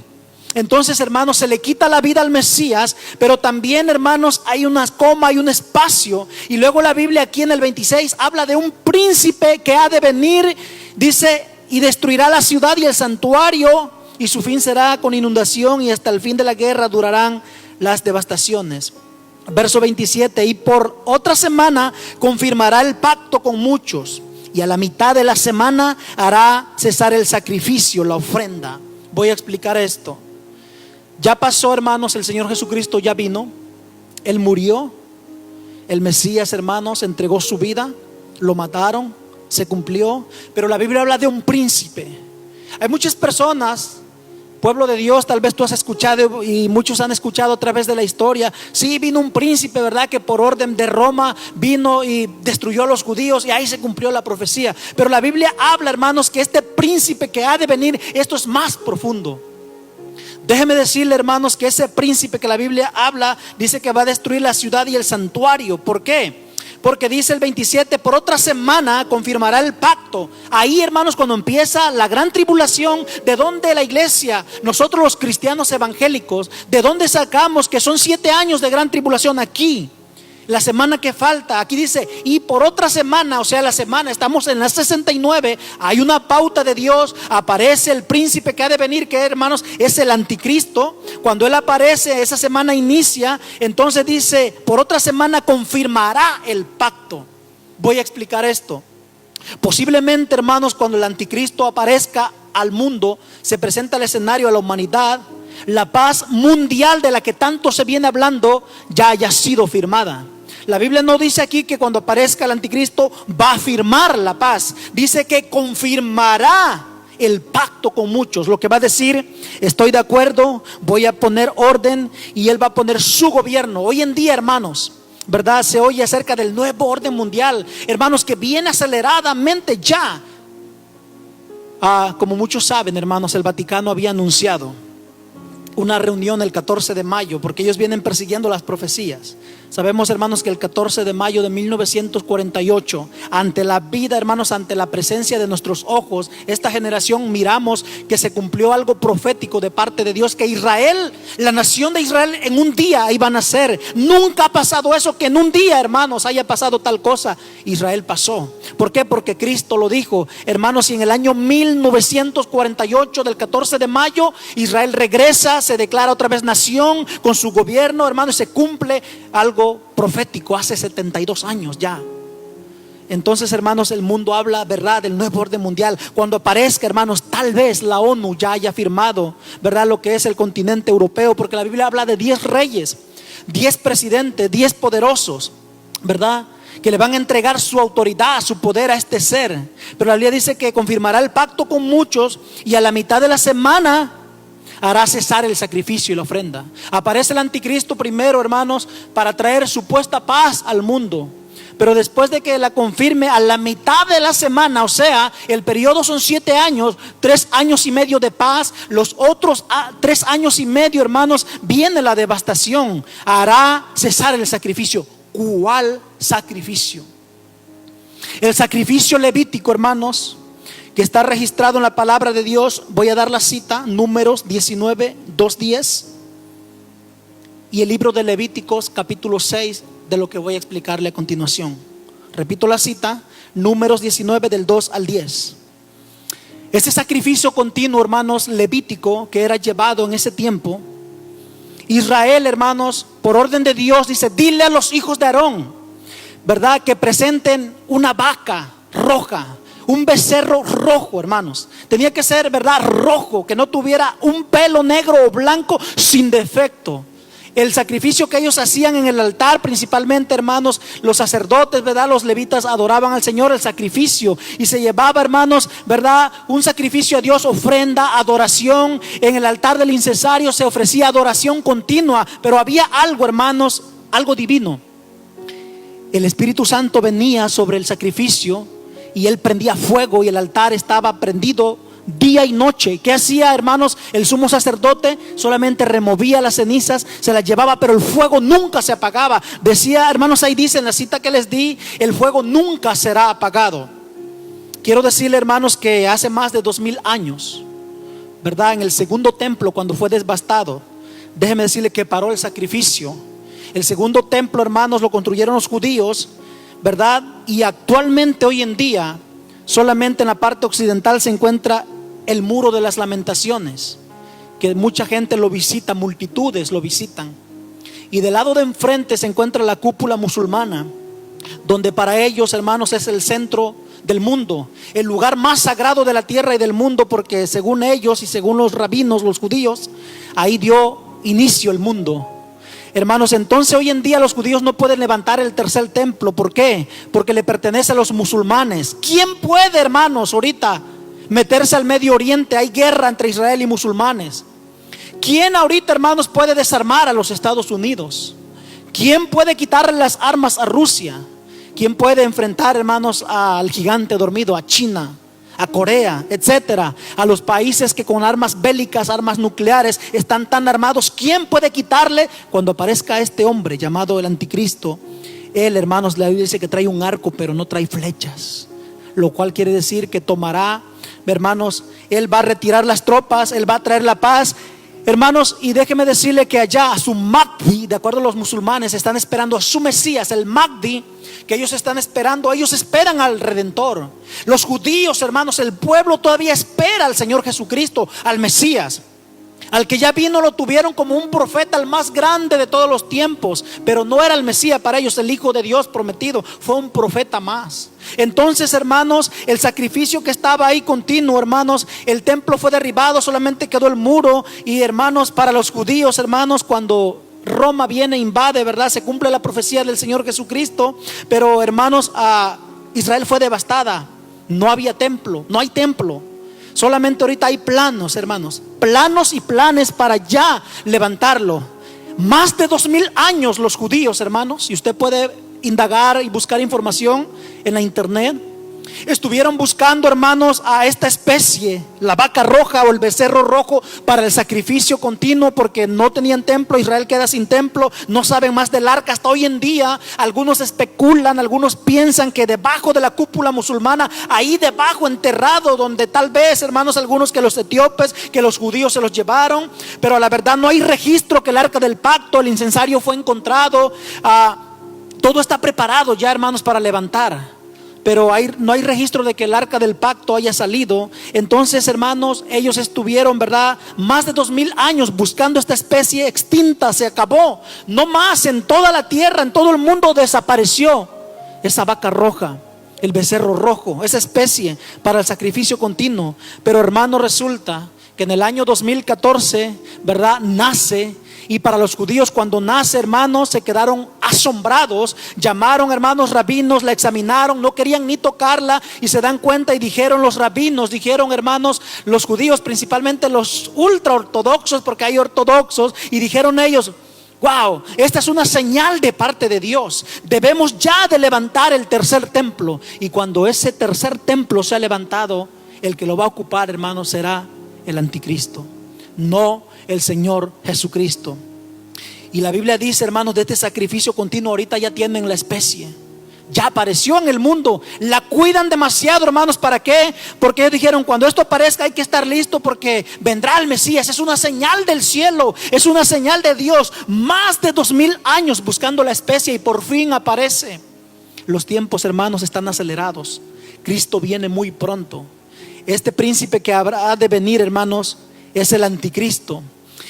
Entonces, hermanos, se le quita la vida al Mesías, pero también, hermanos, hay una coma, hay un espacio. Y luego la Biblia aquí en el 26 habla de un príncipe que ha de venir, dice: y destruirá la ciudad y el santuario, y su fin será con inundación, y hasta el fin de la guerra durarán las devastaciones. Verso 27: y por otra semana confirmará el pacto con muchos, y a la mitad de la semana hará cesar el sacrificio, la ofrenda. Voy a explicar esto. Ya pasó, hermanos, el Señor Jesucristo ya vino, Él murió, el Mesías, hermanos, entregó su vida, lo mataron, se cumplió. Pero la Biblia habla de un príncipe. Hay muchas personas, pueblo de Dios, tal vez tú has escuchado y muchos han escuchado a través de la historia: sí, vino un príncipe, ¿verdad?, que por orden de Roma vino y destruyó a los judíos, y ahí se cumplió la profecía. Pero la Biblia habla, hermanos, que este príncipe que ha de venir, esto es más profundo. Déjeme decirle, hermanos, que ese príncipe que la Biblia habla, dice que va a destruir la ciudad y el santuario. ¿Por qué? Porque dice el 27: por otra semana confirmará el pacto. Ahí, hermanos, cuando empieza la gran tribulación, ¿de dónde la iglesia, nosotros los cristianos evangélicos, de dónde sacamos que son 7 años de gran tribulación? Aquí, la semana que falta, aquí dice: y por otra semana, o sea, la semana, estamos en la 69, hay una pauta de Dios, aparece el príncipe que ha de venir, que, hermanos, es el anticristo. Cuando él aparece, esa semana inicia, entonces dice: por otra semana confirmará el pacto. Voy a explicar esto. Posiblemente, hermanos, cuando el anticristo aparezca al mundo, se presenta el escenario a la humanidad, la paz mundial de la que tanto se viene hablando ya haya sido firmada. La Biblia no dice aquí que cuando aparezca el anticristo va a firmar la paz, dice que confirmará el pacto con muchos. Lo que va a decir: estoy de acuerdo, voy a poner orden, y él va a poner su gobierno. Hoy en día, hermanos, ¿verdad?, se oye acerca del nuevo orden mundial, hermanos, que viene aceleradamente ya. Como muchos saben, hermanos, el Vaticano había anunciado una reunión el 14 de mayo, porque ellos vienen persiguiendo las profecías. Sabemos, hermanos, que el 14 de mayo de 1948, ante la vida, hermanos, ante la presencia de nuestros ojos, esta generación miramos que se cumplió algo profético de parte de Dios, que Israel, la nación de Israel, en un día iba a nacer. Nunca ha pasado eso, que en un día, hermanos, haya pasado tal cosa. Israel pasó. ¿Por qué? Porque Cristo lo dijo, hermanos, y en el año 1948, del 14 de mayo, Israel regresa, se declara otra vez nación con su gobierno, hermanos, y se cumple algo profético hace 72 años ya. Entonces, hermanos, el mundo habla, ¿verdad?, del nuevo orden mundial. Cuando aparezca, hermanos, tal vez la ONU ya haya firmado, ¿verdad?, lo que es el continente europeo, porque la Biblia habla de 10 reyes, 10 presidentes, 10 poderosos, ¿verdad?, que le van a entregar su autoridad, su poder a este ser. Pero la Biblia dice que confirmará el pacto con muchos, y a la mitad de la semana hará cesar el sacrificio y la ofrenda. Aparece el anticristo primero, hermanos, para traer supuesta paz al mundo, pero después de que la confirme, a la mitad de la semana, o sea, el periodo son 7 años, 3 años y medio de paz. Los otros 3 años y medio, hermanos, viene la devastación. Hará cesar el sacrificio. ¿Cuál sacrificio? El sacrificio levítico, hermanos, que está registrado en la palabra de Dios. Voy a dar la cita: Números 19, 2-10, y el libro de Levíticos capítulo 6, de lo que voy a explicarle a continuación. Repito la cita: Números 19, del 2 al 10. Este sacrificio continuo, hermanos, levítico, que era llevado en ese tiempo, Israel, hermanos, por orden de Dios, dice: dile a los hijos de Aarón, ¿verdad?, que presenten una vaca roja, un becerro rojo, hermanos. Tenía que ser, ¿verdad?, rojo, que no tuviera un pelo negro o blanco, sin defecto. El sacrificio que ellos hacían en el altar, principalmente, hermanos, los sacerdotes, ¿verdad?, los levitas adoraban al Señor, el sacrificio, y se llevaba, hermanos, ¿verdad?, un sacrificio a Dios, ofrenda, adoración. En el altar del incensario se ofrecía adoración continua, pero había algo, hermanos, algo divino. El Espíritu Santo venía sobre el sacrificio y él prendía fuego, y el altar estaba prendido día y noche. ¿Qué hacía, hermanos? El sumo sacerdote solamente removía las cenizas, se las llevaba, pero el fuego nunca se apagaba. Decía, hermanos, ahí dice en la cita que les di, el fuego nunca será apagado. Quiero decirle, hermanos, que hace más de 2000 años, ¿verdad?, en el segundo templo, cuando fue devastado, déjeme decirle que paró el sacrificio. El segundo templo, hermanos, lo construyeron los judíos, ¿verdad? Y actualmente, hoy en día, solamente en la parte occidental se encuentra el muro de las lamentaciones, que mucha gente lo visita, multitudes lo visitan. Y del lado de enfrente se encuentra la cúpula musulmana, donde para ellos, hermanos, es el centro del mundo, el lugar más sagrado de la tierra y del mundo, porque según ellos y según los rabinos, los judíos, ahí dio inicio el mundo. Hermanos, entonces hoy en día los judíos no pueden levantar el tercer templo. ¿Por qué? Porque le pertenece a los musulmanes. ¿Quién puede, hermanos, ahorita meterse al Medio Oriente? Hay guerra entre Israel y musulmanes. ¿Quién ahorita, hermanos, puede desarmar a los Estados Unidos? ¿Quién puede quitarle las armas a Rusia? ¿Quién puede enfrentar, hermanos, al gigante dormido, a China, a Corea, etcétera? A los países que con armas bélicas, armas nucleares, están tan armados. ¿Quién puede quitarle? Cuando aparezca este hombre llamado el anticristo, él, hermanos, la Biblia dice que trae un arco, pero no trae flechas, lo cual quiere decir que tomará, hermanos, él va a retirar las tropas, él va a traer la paz. Hermanos, y déjeme decirle que allá a su Mahdi, de acuerdo a los musulmanes, están esperando a su Mesías, el Mahdi, que ellos están esperando. Ellos esperan al Redentor. Los judíos, hermanos, el pueblo todavía espera al Señor Jesucristo, al Mesías. Al que ya vino lo tuvieron como un profeta, el más grande de todos los tiempos, pero no era el Mesías para ellos, el Hijo de Dios prometido, fue un profeta más. Entonces, hermanos, el sacrificio que estaba ahí continuo, hermanos, el templo fue derribado, solamente quedó el muro. Y hermanos, para los judíos, hermanos, cuando Roma viene, invade, ¿verdad? Se cumple la profecía del Señor Jesucristo. Pero hermanos, Israel fue devastada. No había templo, no hay templo. Solamente ahorita hay planos, hermanos, planos y planes para ya levantarlo. Más de 2000 años los judíos, hermanos, y usted puede indagar y buscar información en la internet, estuvieron buscando, hermanos, a esta especie, la vaca roja o el becerro rojo, para el sacrificio continuo, porque no tenían templo. Israel queda sin templo, no saben más del arca. Hasta hoy en día algunos especulan, algunos piensan que debajo de la cúpula musulmana, ahí debajo enterrado, donde tal vez, hermanos, algunos que los etíopes, que los judíos se los llevaron, pero la verdad no hay registro que el arca del pacto, el incensario fue encontrado. Todo está preparado ya, hermanos, para levantar, pero no hay registro de que el arca del pacto haya salido. Entonces, hermanos, ellos estuvieron, ¿verdad?, más de 2000 años buscando esta especie extinta. Se acabó, no más en toda la tierra, en todo el mundo desapareció esa vaca roja, el becerro rojo, esa especie para el sacrificio continuo. Pero, hermanos, resulta que en el año 2014, ¿verdad?, nace. Y para los judíos, cuando nace, hermanos, se quedaron asombrados. Llamaron, hermanos, rabinos, la examinaron, no querían ni tocarla. Y se dan cuenta y dijeron los rabinos, dijeron, hermanos, los judíos, principalmente los ultra ortodoxos, porque hay ortodoxos, y dijeron ellos: wow, esta es una señal de parte de Dios. Debemos ya de levantar el tercer templo. Y cuando ese tercer templo sea levantado, el que lo va a ocupar, hermanos, será el anticristo, no el Señor Jesucristo. Y la Biblia dice, hermanos, de este sacrificio continuo ahorita ya tienen la especie, ya apareció en el mundo. La cuidan demasiado, hermanos. ¿Para qué? Porque ellos dijeron: cuando esto aparezca hay que estar listo, porque vendrá el Mesías. Es una señal del cielo, es una señal de Dios. Más de 2000 años buscando la especie, y por fin aparece. Los tiempos, hermanos, están acelerados. Cristo viene muy pronto. Este príncipe que habrá de venir, hermanos, es el anticristo.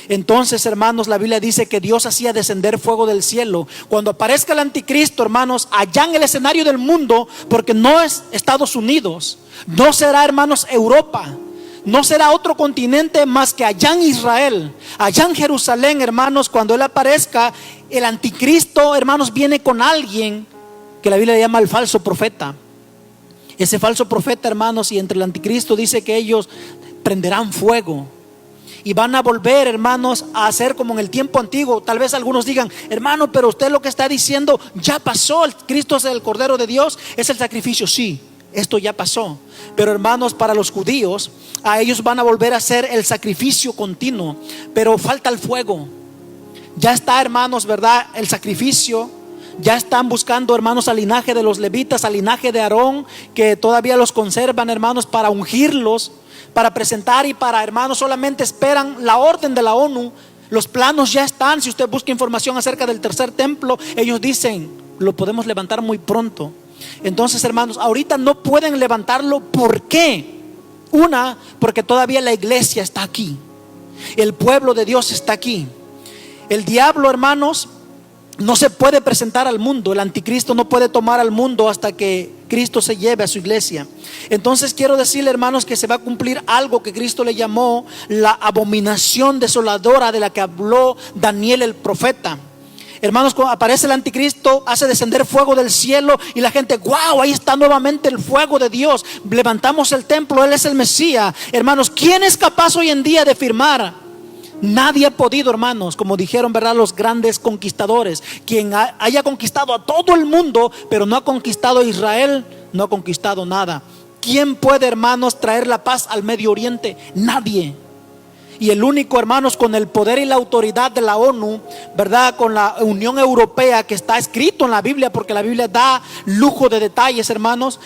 Entonces, hermanos, la Biblia dice que Dios hacía descender fuego del cielo. Cuando aparezca el anticristo, hermanos, allá en el escenario del mundo, porque no es Estados Unidos, no será, hermanos, Europa, no será otro continente más que allá en Israel, allá en Jerusalén, hermanos. Cuando Él aparezca, el anticristo, hermanos, viene con alguien que la Biblia le llama el falso profeta. Ese falso profeta, hermanos, y entre el anticristo dice que ellos prenderán fuego y van a volver, hermanos, a hacer como en el tiempo antiguo. Tal vez algunos digan: hermano, pero usted lo que está diciendo ya pasó. El Cristo es el Cordero de Dios, es el sacrificio. Sí, esto ya pasó. Pero, hermanos, para los judíos, a ellos van a volver a hacer el sacrificio continuo, pero falta el fuego. Ya está, hermanos, ¿verdad?, el sacrificio. Ya están buscando, hermanos, al linaje de los levitas, al linaje de Aarón, que todavía los conservan, hermanos, para ungirlos, para presentar, y para, hermanos, solamente esperan la orden de la ONU. Los planos ya están. Si usted busca información acerca del tercer templo, ellos dicen: lo podemos levantar muy pronto. Entonces, hermanos, ahorita no pueden levantarlo. ¿Por qué? Porque todavía la iglesia está aquí, el pueblo de Dios está aquí. El diablo, hermanos, no se puede presentar al mundo. El anticristo no puede tomar al mundo hasta que Cristo se lleve a su iglesia. Entonces quiero decirle, hermanos, que se va a cumplir algo que Cristo le llamó la abominación desoladora, de la que habló Daniel el profeta. Hermanos, cuando aparece el anticristo, hace descender fuego del cielo, y la gente: wow, ahí está nuevamente el fuego de Dios. Levantamos el templo, Él es el Mesías. Hermanos, ¿quién es capaz hoy en día de firmar? Nadie ha podido, hermanos, como dijeron, ¿verdad?, los grandes conquistadores. Quien haya conquistado a todo el mundo, pero no ha conquistado a Israel, no ha conquistado nada. ¿Quién puede, hermanos, traer la paz al Medio Oriente? Nadie. Y el único, hermanos, con el poder y la autoridad de la ONU, ¿verdad?, con la Unión Europea, que está escrito en la Biblia, porque la Biblia da lujo de detalles, hermanos.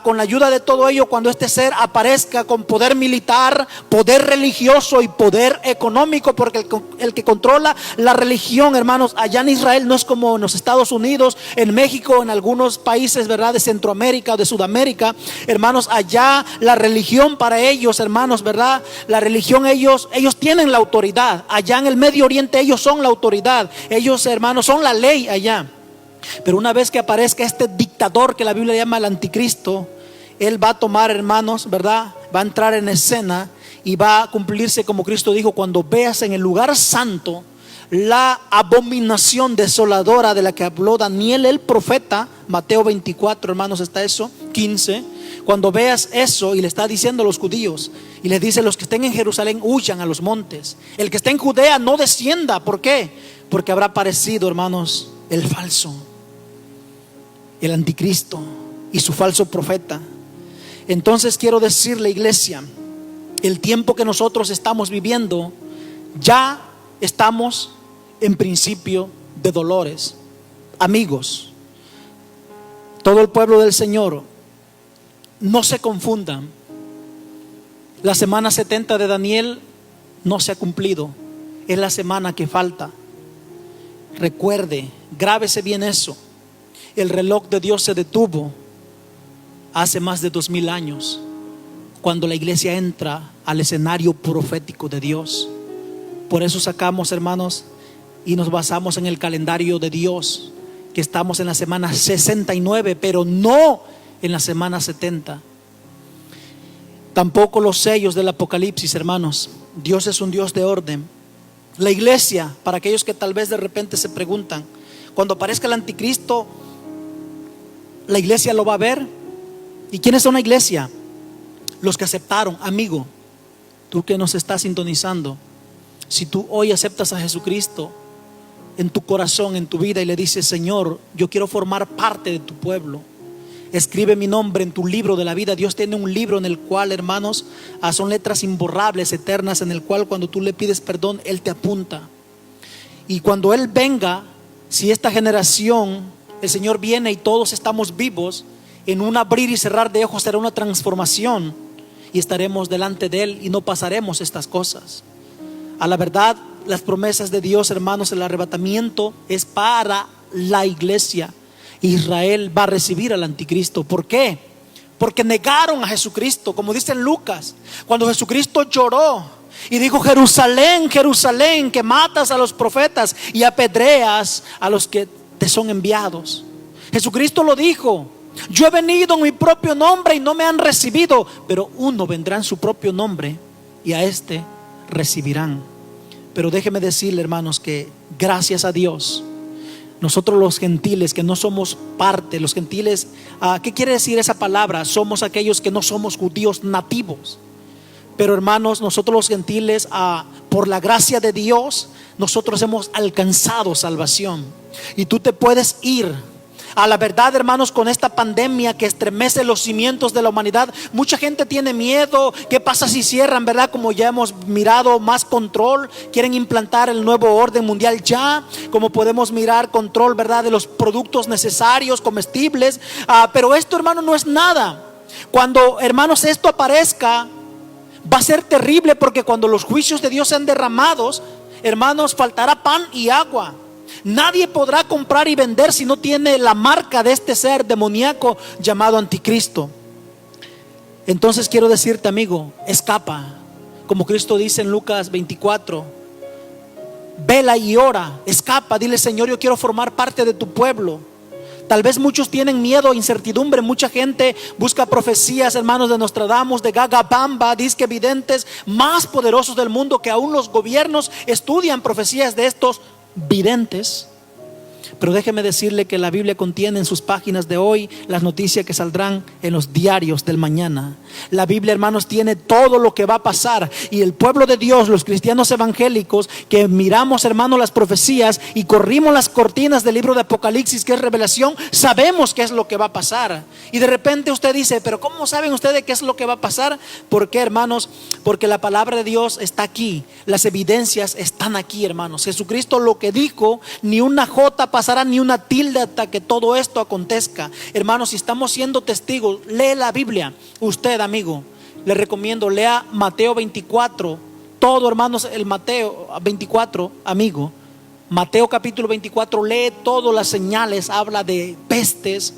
Con la ayuda de todo ello, cuando este ser aparezca con poder militar, poder religioso y poder económico, porque el que controla la religión, hermanos, allá en Israel no es como en los Estados Unidos, en México, en algunos países, ¿verdad?, de Centroamérica o de Sudamérica. Hermanos, allá la religión para ellos, hermanos, ¿verdad?, la religión ellos ellos tienen la autoridad. Allá en el Medio Oriente ellos son la autoridad. Ellos, hermanos, son la ley allá. Pero una vez que aparezca este dictador que la Biblia llama el anticristo, él va a tomar, hermanos, ¿verdad? Va a entrar en escena y va a cumplirse como Cristo dijo: cuando veas en el lugar santo la abominación desoladora de la que habló Daniel el profeta. Mateo 24, hermanos, está eso, 15. Cuando veas eso, y le está diciendo a los judíos, y les dice: los que estén en Jerusalén huyan a los montes, el que esté en Judea no descienda. ¿Por qué? Porque habrá aparecido, hermanos, el falso, el anticristo y su falso profeta. Entonces quiero decirle, iglesia, el tiempo que nosotros estamos viviendo, ya estamos en principio de dolores. Amigos, todo el pueblo del Señor, no se confundan. La semana 70 de Daniel no se ha cumplido, es la semana que falta. Recuerde, grábese bien eso: el reloj de Dios se detuvo hace más de 2000 años, cuando la iglesia entra al escenario profético de Dios. Por eso sacamos, hermanos, y nos basamos en el calendario de Dios, que estamos en la semana 69, pero no en la semana 70. Tampoco los sellos del Apocalipsis, hermanos. Dios es un Dios de orden. La iglesia, para aquellos que tal vez de repente se preguntan, cuando aparezca el anticristo, ¿la iglesia lo va a ver? ¿Y quiénes son la iglesia? Los que aceptaron. Amigo, tú que nos estás sintonizando, si tú hoy aceptas a Jesucristo en tu corazón, en tu vida, y le dices: Señor, yo quiero formar parte de tu pueblo, escribe mi nombre en tu libro de la vida. Dios tiene un libro en el cual, hermanos, son letras imborrables, eternas, en el cual cuando tú le pides perdón, Él te apunta. Y cuando Él venga, si esta generación, el Señor viene y todos estamos vivos, en un abrir y cerrar de ojos será una transformación, y estaremos delante de Él y no pasaremos estas cosas. A la verdad, las promesas de Dios, hermanos, el arrebatamiento es para la iglesia. Israel va a recibir al anticristo. ¿Por qué? Porque negaron a Jesucristo, como dice en Lucas, cuando Jesucristo lloró y dijo: Jerusalén, Jerusalén, que matas a los profetas y apedreas a los que te son enviados. Jesucristo lo dijo: yo he venido en mi propio nombre y no me han recibido, pero uno vendrá en su propio nombre y a este recibirán. Pero déjeme decirle, hermanos, que gracias a Dios, nosotros los gentiles que no somos parte, los gentiles, ¿qué quiere decir esa palabra? Somos aquellos que no somos judíos nativos. Pero, hermanos, nosotros los gentiles, por la gracia de Dios, nosotros hemos alcanzado salvación. Y tú te puedes ir. A la verdad, hermanos, con esta pandemia que estremece los cimientos de la humanidad, mucha gente tiene miedo. ¿Qué pasa si cierran, verdad? Como ya hemos mirado, más control. Quieren implantar el nuevo orden mundial ya. Como podemos mirar control, verdad, de los productos necesarios, comestibles. Pero esto, hermano, no es nada. Cuando, hermanos, esto aparezca, va a ser terrible, porque cuando los juicios de Dios sean derramados, hermanos, faltará pan y agua. Nadie podrá comprar y vender si no tiene la marca de este ser demoníaco llamado anticristo. Entonces quiero decirte, amigo, escapa. Como Cristo dice en Lucas 24: vela y ora, escapa, dile: Señor, yo quiero formar parte de tu pueblo. Tal vez muchos tienen miedo, incertidumbre. Mucha gente busca profecías, hermanos, de Nostradamus, de Gagabamba, disque videntes más poderosos del mundo, que aún los gobiernos estudian profecías de estos videntes. Pero déjeme decirle que la Biblia contiene en sus páginas de hoy las noticias que saldrán en los diarios del mañana. La Biblia, hermanos, tiene todo lo que va a pasar. Y el pueblo de Dios, los cristianos evangélicos, que miramos, hermanos, las profecías y corrimos las cortinas del libro de Apocalipsis, que es revelación, sabemos qué es lo que va a pasar. Y de repente usted dice: pero ¿cómo saben ustedes qué es lo que va a pasar? ¿Por qué, hermanos? Porque la palabra de Dios está aquí. Las evidencias están aquí, hermanos. Jesucristo lo que dijo, ni una jota pasará, ni una tilde, hasta que todo esto acontezca. Hermanos, si estamos siendo testigos, lee la Biblia. Usted, amigo, le recomiendo, lea Mateo 24. Todo, hermanos, el Mateo 24, amigo, Mateo capítulo 24, lee todas las señales. Habla de pestes,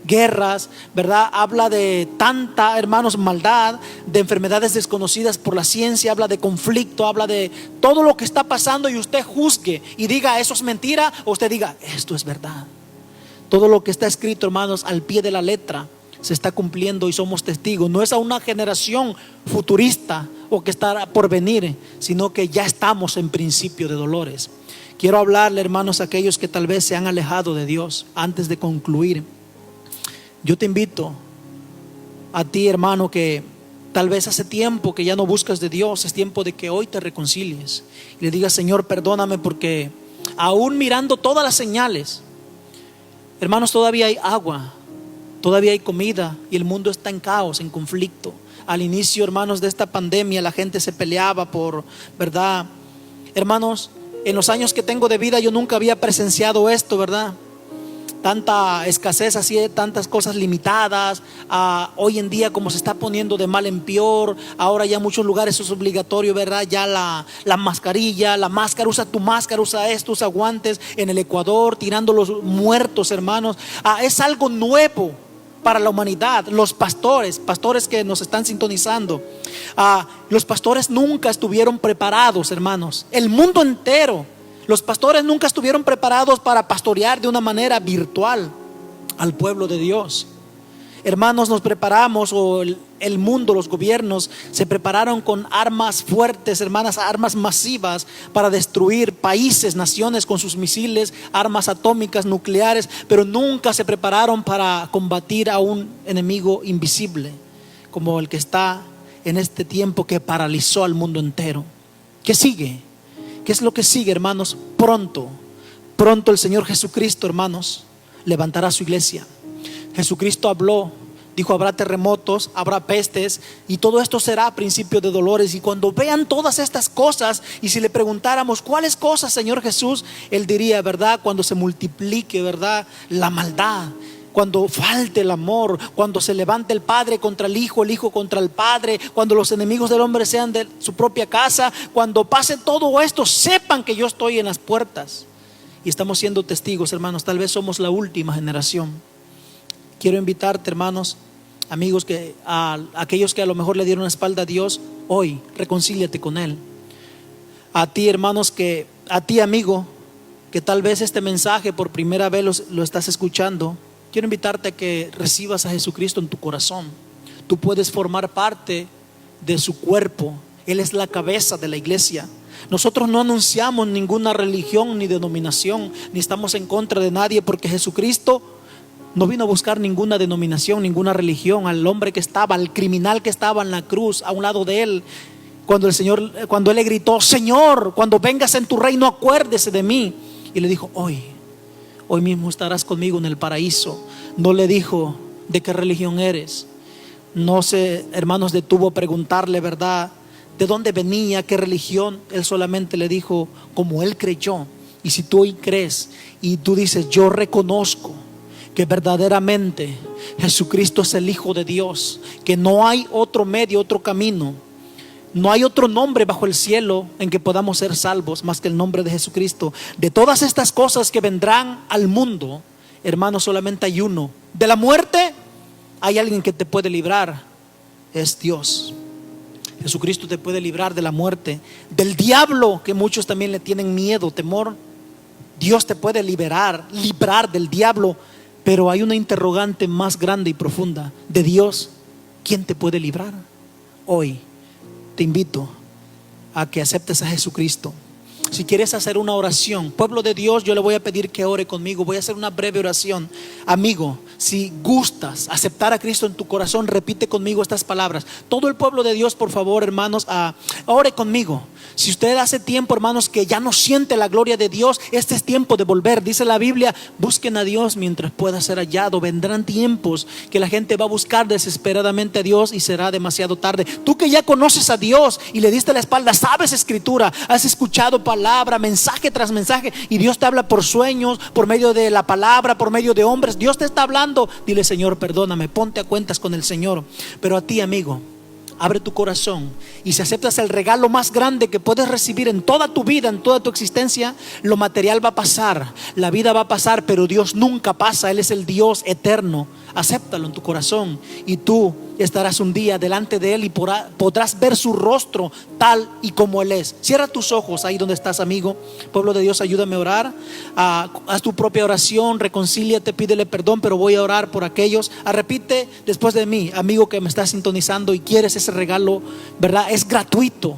guerras, ¿verdad? Habla de tanta, hermanos, maldad, de enfermedades desconocidas por la ciencia, habla de conflicto, habla de todo lo que está pasando, y usted juzgue y diga eso es mentira, o usted diga esto es verdad. Todo lo que está escrito, hermanos, al pie de la letra se está cumpliendo y somos testigos. No es a una generación futurista o que está por venir, sino que ya estamos en principio de dolores. Quiero hablarle, hermanos, a aquellos que tal vez se han alejado de Dios. Antes de concluir, yo te invito a ti, hermano, que tal vez hace tiempo que ya no buscas de Dios. Es tiempo de que hoy te reconcilies y le digas: Señor, perdóname, porque aún mirando todas las señales, hermanos, todavía hay agua, todavía hay comida, y el mundo está en caos, en conflicto. Al inicio, hermanos, de esta pandemia, la gente se peleaba por, ¿verdad? Hermanos, en los años que tengo de vida, yo nunca había presenciado esto, ¿verdad? Tanta escasez, así, tantas cosas limitadas. Hoy en día, como se está poniendo de mal en peor, ahora ya en muchos lugares es obligatorio, ¿verdad? Ya la mascarilla, la máscara, usa tu máscara, usa esto, usa guantes. En el Ecuador, tirando los muertos, hermanos. Es algo nuevo para la humanidad. Los pastores que nos están sintonizando, los pastores nunca estuvieron preparados, hermanos. El mundo entero, los pastores nunca estuvieron preparados para pastorear de una manera virtual al pueblo de Dios. Hermanos, nos preparamos, o el mundo, los gobiernos se prepararon con armas fuertes, hermanas, armas masivas para destruir países, naciones con sus misiles, armas atómicas, nucleares, pero nunca se prepararon para combatir a un enemigo invisible como el que está en este tiempo, que paralizó al mundo entero. ¿Qué sigue? ¿Qué es lo que sigue, hermanos? Pronto el Señor Jesucristo, hermanos, levantará su iglesia. Jesucristo habló, dijo: habrá terremotos, habrá pestes, y todo esto será principio de dolores. Y cuando vean todas estas cosas, y si le preguntáramos ¿cuáles cosas, Señor Jesús?, Él diría, ¿verdad? Cuando se multiplique, ¿verdad?, la maldad, cuando falte el amor, cuando se levante el padre contra el hijo contra el padre, cuando los enemigos del hombre sean de su propia casa, cuando pase todo esto, sepan que yo estoy en las puertas. Y estamos siendo testigos, hermanos. Tal vez somos la última generación. Quiero invitarte, hermanos, amigos, que a aquellos que a lo mejor le dieron la espalda a Dios, hoy reconcíliate con Él. A ti, hermanos, a ti, amigo, que tal vez este mensaje por primera vez lo estás escuchando, quiero invitarte a que recibas a Jesucristo en tu corazón. Tú puedes formar parte de su cuerpo. Él es la cabeza de la iglesia. Nosotros no anunciamos ninguna religión ni denominación, ni estamos en contra de nadie, porque Jesucristo no vino a buscar ninguna denominación, ninguna religión. Al hombre que estaba, al criminal que estaba en la cruz a un lado de Él, cuando Él le gritó: Señor, cuando vengas en tu reino, acuérdese de mí. Y le dijo: hoy mismo estarás conmigo en el paraíso. No le dijo de qué religión eres. No se, hermanos, detuvo a preguntarle, ¿verdad?, de dónde venía, qué religión. Él solamente le dijo como Él creyó. Y si tú hoy crees y tú dices: yo reconozco que verdaderamente Jesucristo es el Hijo de Dios, que no hay otro medio, otro camino, no hay otro nombre bajo el cielo en que podamos ser salvos más que el nombre de Jesucristo. De todas estas cosas que vendrán al mundo, hermanos, solamente hay uno. De la muerte hay alguien que te puede librar, es Dios. Jesucristo te puede librar de la muerte. Del diablo, que muchos también le tienen miedo, temor, Dios te puede librar del diablo. Pero hay una interrogante más grande y profunda: de Dios, ¿quién te puede librar? Hoy te invito a que aceptes a Jesucristo. Si quieres hacer una oración, pueblo de Dios, yo le voy a pedir que ore conmigo. Voy a hacer una breve oración. Amigo, si gustas aceptar a Cristo en tu corazón, repite conmigo estas palabras. Todo el pueblo de Dios, por favor, hermanos, ore conmigo. Si usted hace tiempo, hermanos, que ya no siente la gloria de Dios, este es tiempo de volver. Dice la Biblia: busquen a Dios mientras pueda ser hallado. Vendrán tiempos que la gente va a buscar desesperadamente a Dios y será demasiado tarde. Tú que ya conoces a Dios y le diste la espalda, sabes escritura, has escuchado palabra, mensaje tras mensaje, y Dios te habla por sueños, por medio de la palabra, por medio de hombres. Dios te está hablando. Dile: Señor, perdóname, ponte a cuentas con el Señor. Pero a ti, amigo, abre tu corazón, y si aceptas el regalo más grande que puedes recibir en toda tu vida, en toda tu existencia, lo material va a pasar, la vida va a pasar, pero Dios nunca pasa. Él es el Dios eterno, acéptalo en tu corazón y tú estarás un día delante de Él y podrás ver su rostro tal y como Él es. Cierra tus ojos ahí donde estás, amigo. Pueblo de Dios, ayúdame a orar. Haz tu propia oración, reconcíliate, pídele perdón, pero voy a orar por aquellos. Repite después de mí, amigo que me estás sintonizando y quieres ese regalo, ¿verdad? Es gratuito.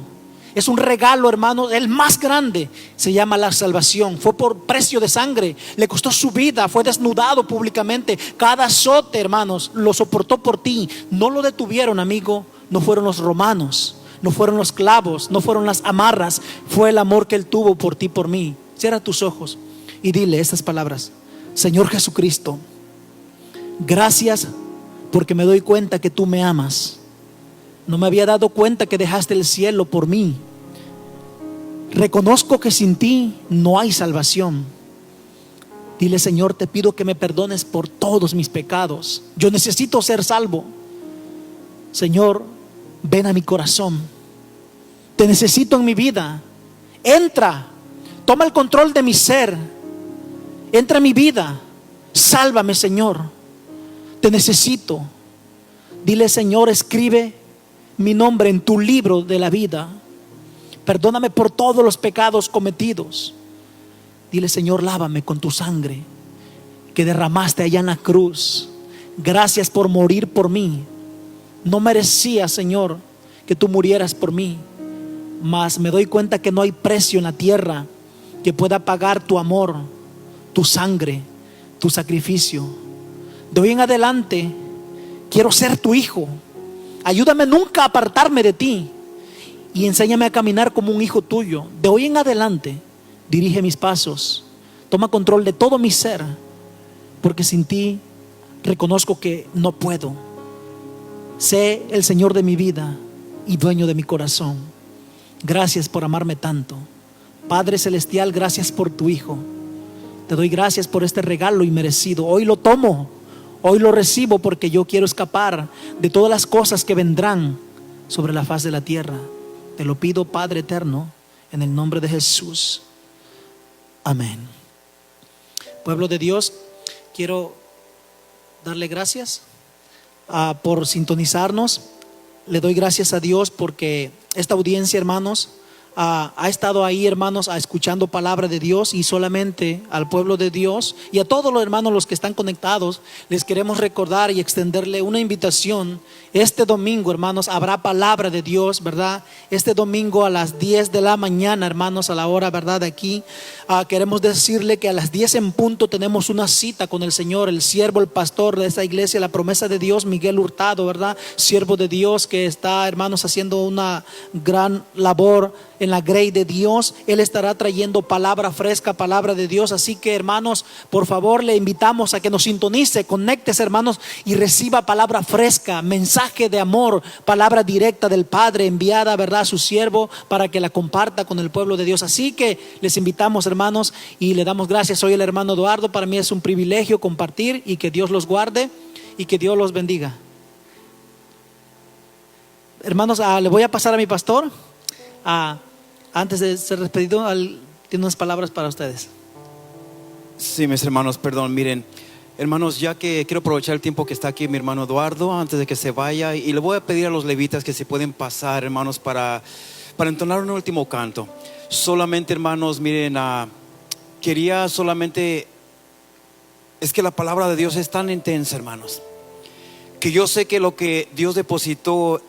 Es un regalo, hermanos, el más grande. Se llama la salvación. Fue por precio de sangre. Le costó su vida. Fue desnudado públicamente. Cada azote, hermanos, lo soportó por ti. No lo detuvieron, amigo. No fueron los romanos. No fueron los clavos. No fueron las amarras. Fue el amor que Él tuvo por ti, por mí. Cierra tus ojos y dile estas palabras: Señor Jesucristo, gracias porque me doy cuenta que tú me amas. No me había dado cuenta que dejaste el cielo por mí. Reconozco que sin ti no hay salvación. Dile: Señor, te pido que me perdones por todos mis pecados. Yo necesito ser salvo. Señor, ven a mi corazón. Te necesito en mi vida. Entra, toma el control de mi ser. Entra en mi vida. Sálvame, Señor. Te necesito. Dile: Señor, escribe mi nombre en tu libro de la vida. Perdóname por todos los pecados cometidos. Dile: Señor, lávame con tu sangre que derramaste allá en la cruz. Gracias por morir por mí. No merecía, Señor, que tú murieras por mí, mas me doy cuenta que no hay precio en la tierra que pueda pagar tu amor, tu sangre, tu sacrificio. De hoy en adelante quiero ser tu hijo. Ayúdame nunca a apartarme de ti y enséñame a caminar como un hijo tuyo. De hoy en adelante dirige mis pasos. Toma control de todo mi ser, porque sin ti reconozco que no puedo. Sé el Señor de mi vida y dueño de mi corazón. Gracias por amarme tanto. Padre celestial, gracias por tu Hijo. Te doy gracias por este regalo inmerecido. Hoy lo tomo, hoy lo recibo, porque yo quiero escapar de todas las cosas que vendrán sobre la faz de la tierra. Te lo pido, Padre eterno, en el nombre de Jesús. Amén. Pueblo de Dios, quiero darle gracias por sintonizarnos. Le doy gracias a Dios porque esta audiencia, hermanos, ha estado ahí, hermanos, escuchando palabra de Dios. Y solamente al pueblo de Dios y a todos los hermanos, los que están conectados, les queremos recordar y extenderle una invitación. Este domingo, hermanos, habrá palabra de Dios, ¿verdad? Este domingo a las 10 de la mañana, hermanos, a la hora, ¿verdad? De aquí, queremos decirle que a las 10 en punto tenemos una cita con el Señor, el siervo, el pastor de esta iglesia, la promesa de Dios, Miguel Hurtado, ¿verdad? Siervo de Dios que está, hermanos, haciendo una gran labor en la grey de Dios. Él estará trayendo palabra fresca, palabra de Dios. Así que, hermanos, por favor, le invitamos a que nos sintonice, conéctese, hermanos, y reciba palabra fresca, mensaje de amor, palabra directa del Padre enviada, ¿verdad?, a su siervo para que la comparta con el pueblo de Dios. Así que les invitamos, hermanos, y le damos gracias. Soy el hermano Eduardo. Para mí es un privilegio compartir, y que Dios los guarde y que Dios los bendiga. Hermanos, le voy a pasar a mi pastor. Antes de ser despedido, tiene unas palabras para ustedes.
Sí, mis hermanos, perdón, miren, hermanos, ya que quiero aprovechar el tiempo que está aquí mi hermano Eduardo antes de que se vaya, y le voy a pedir a los levitas que se pueden pasar, hermanos, para entonar un último canto. Solamente, hermanos, miren, quería solamente, es que la palabra de Dios es tan intensa, hermanos, que yo sé que lo que Dios depositó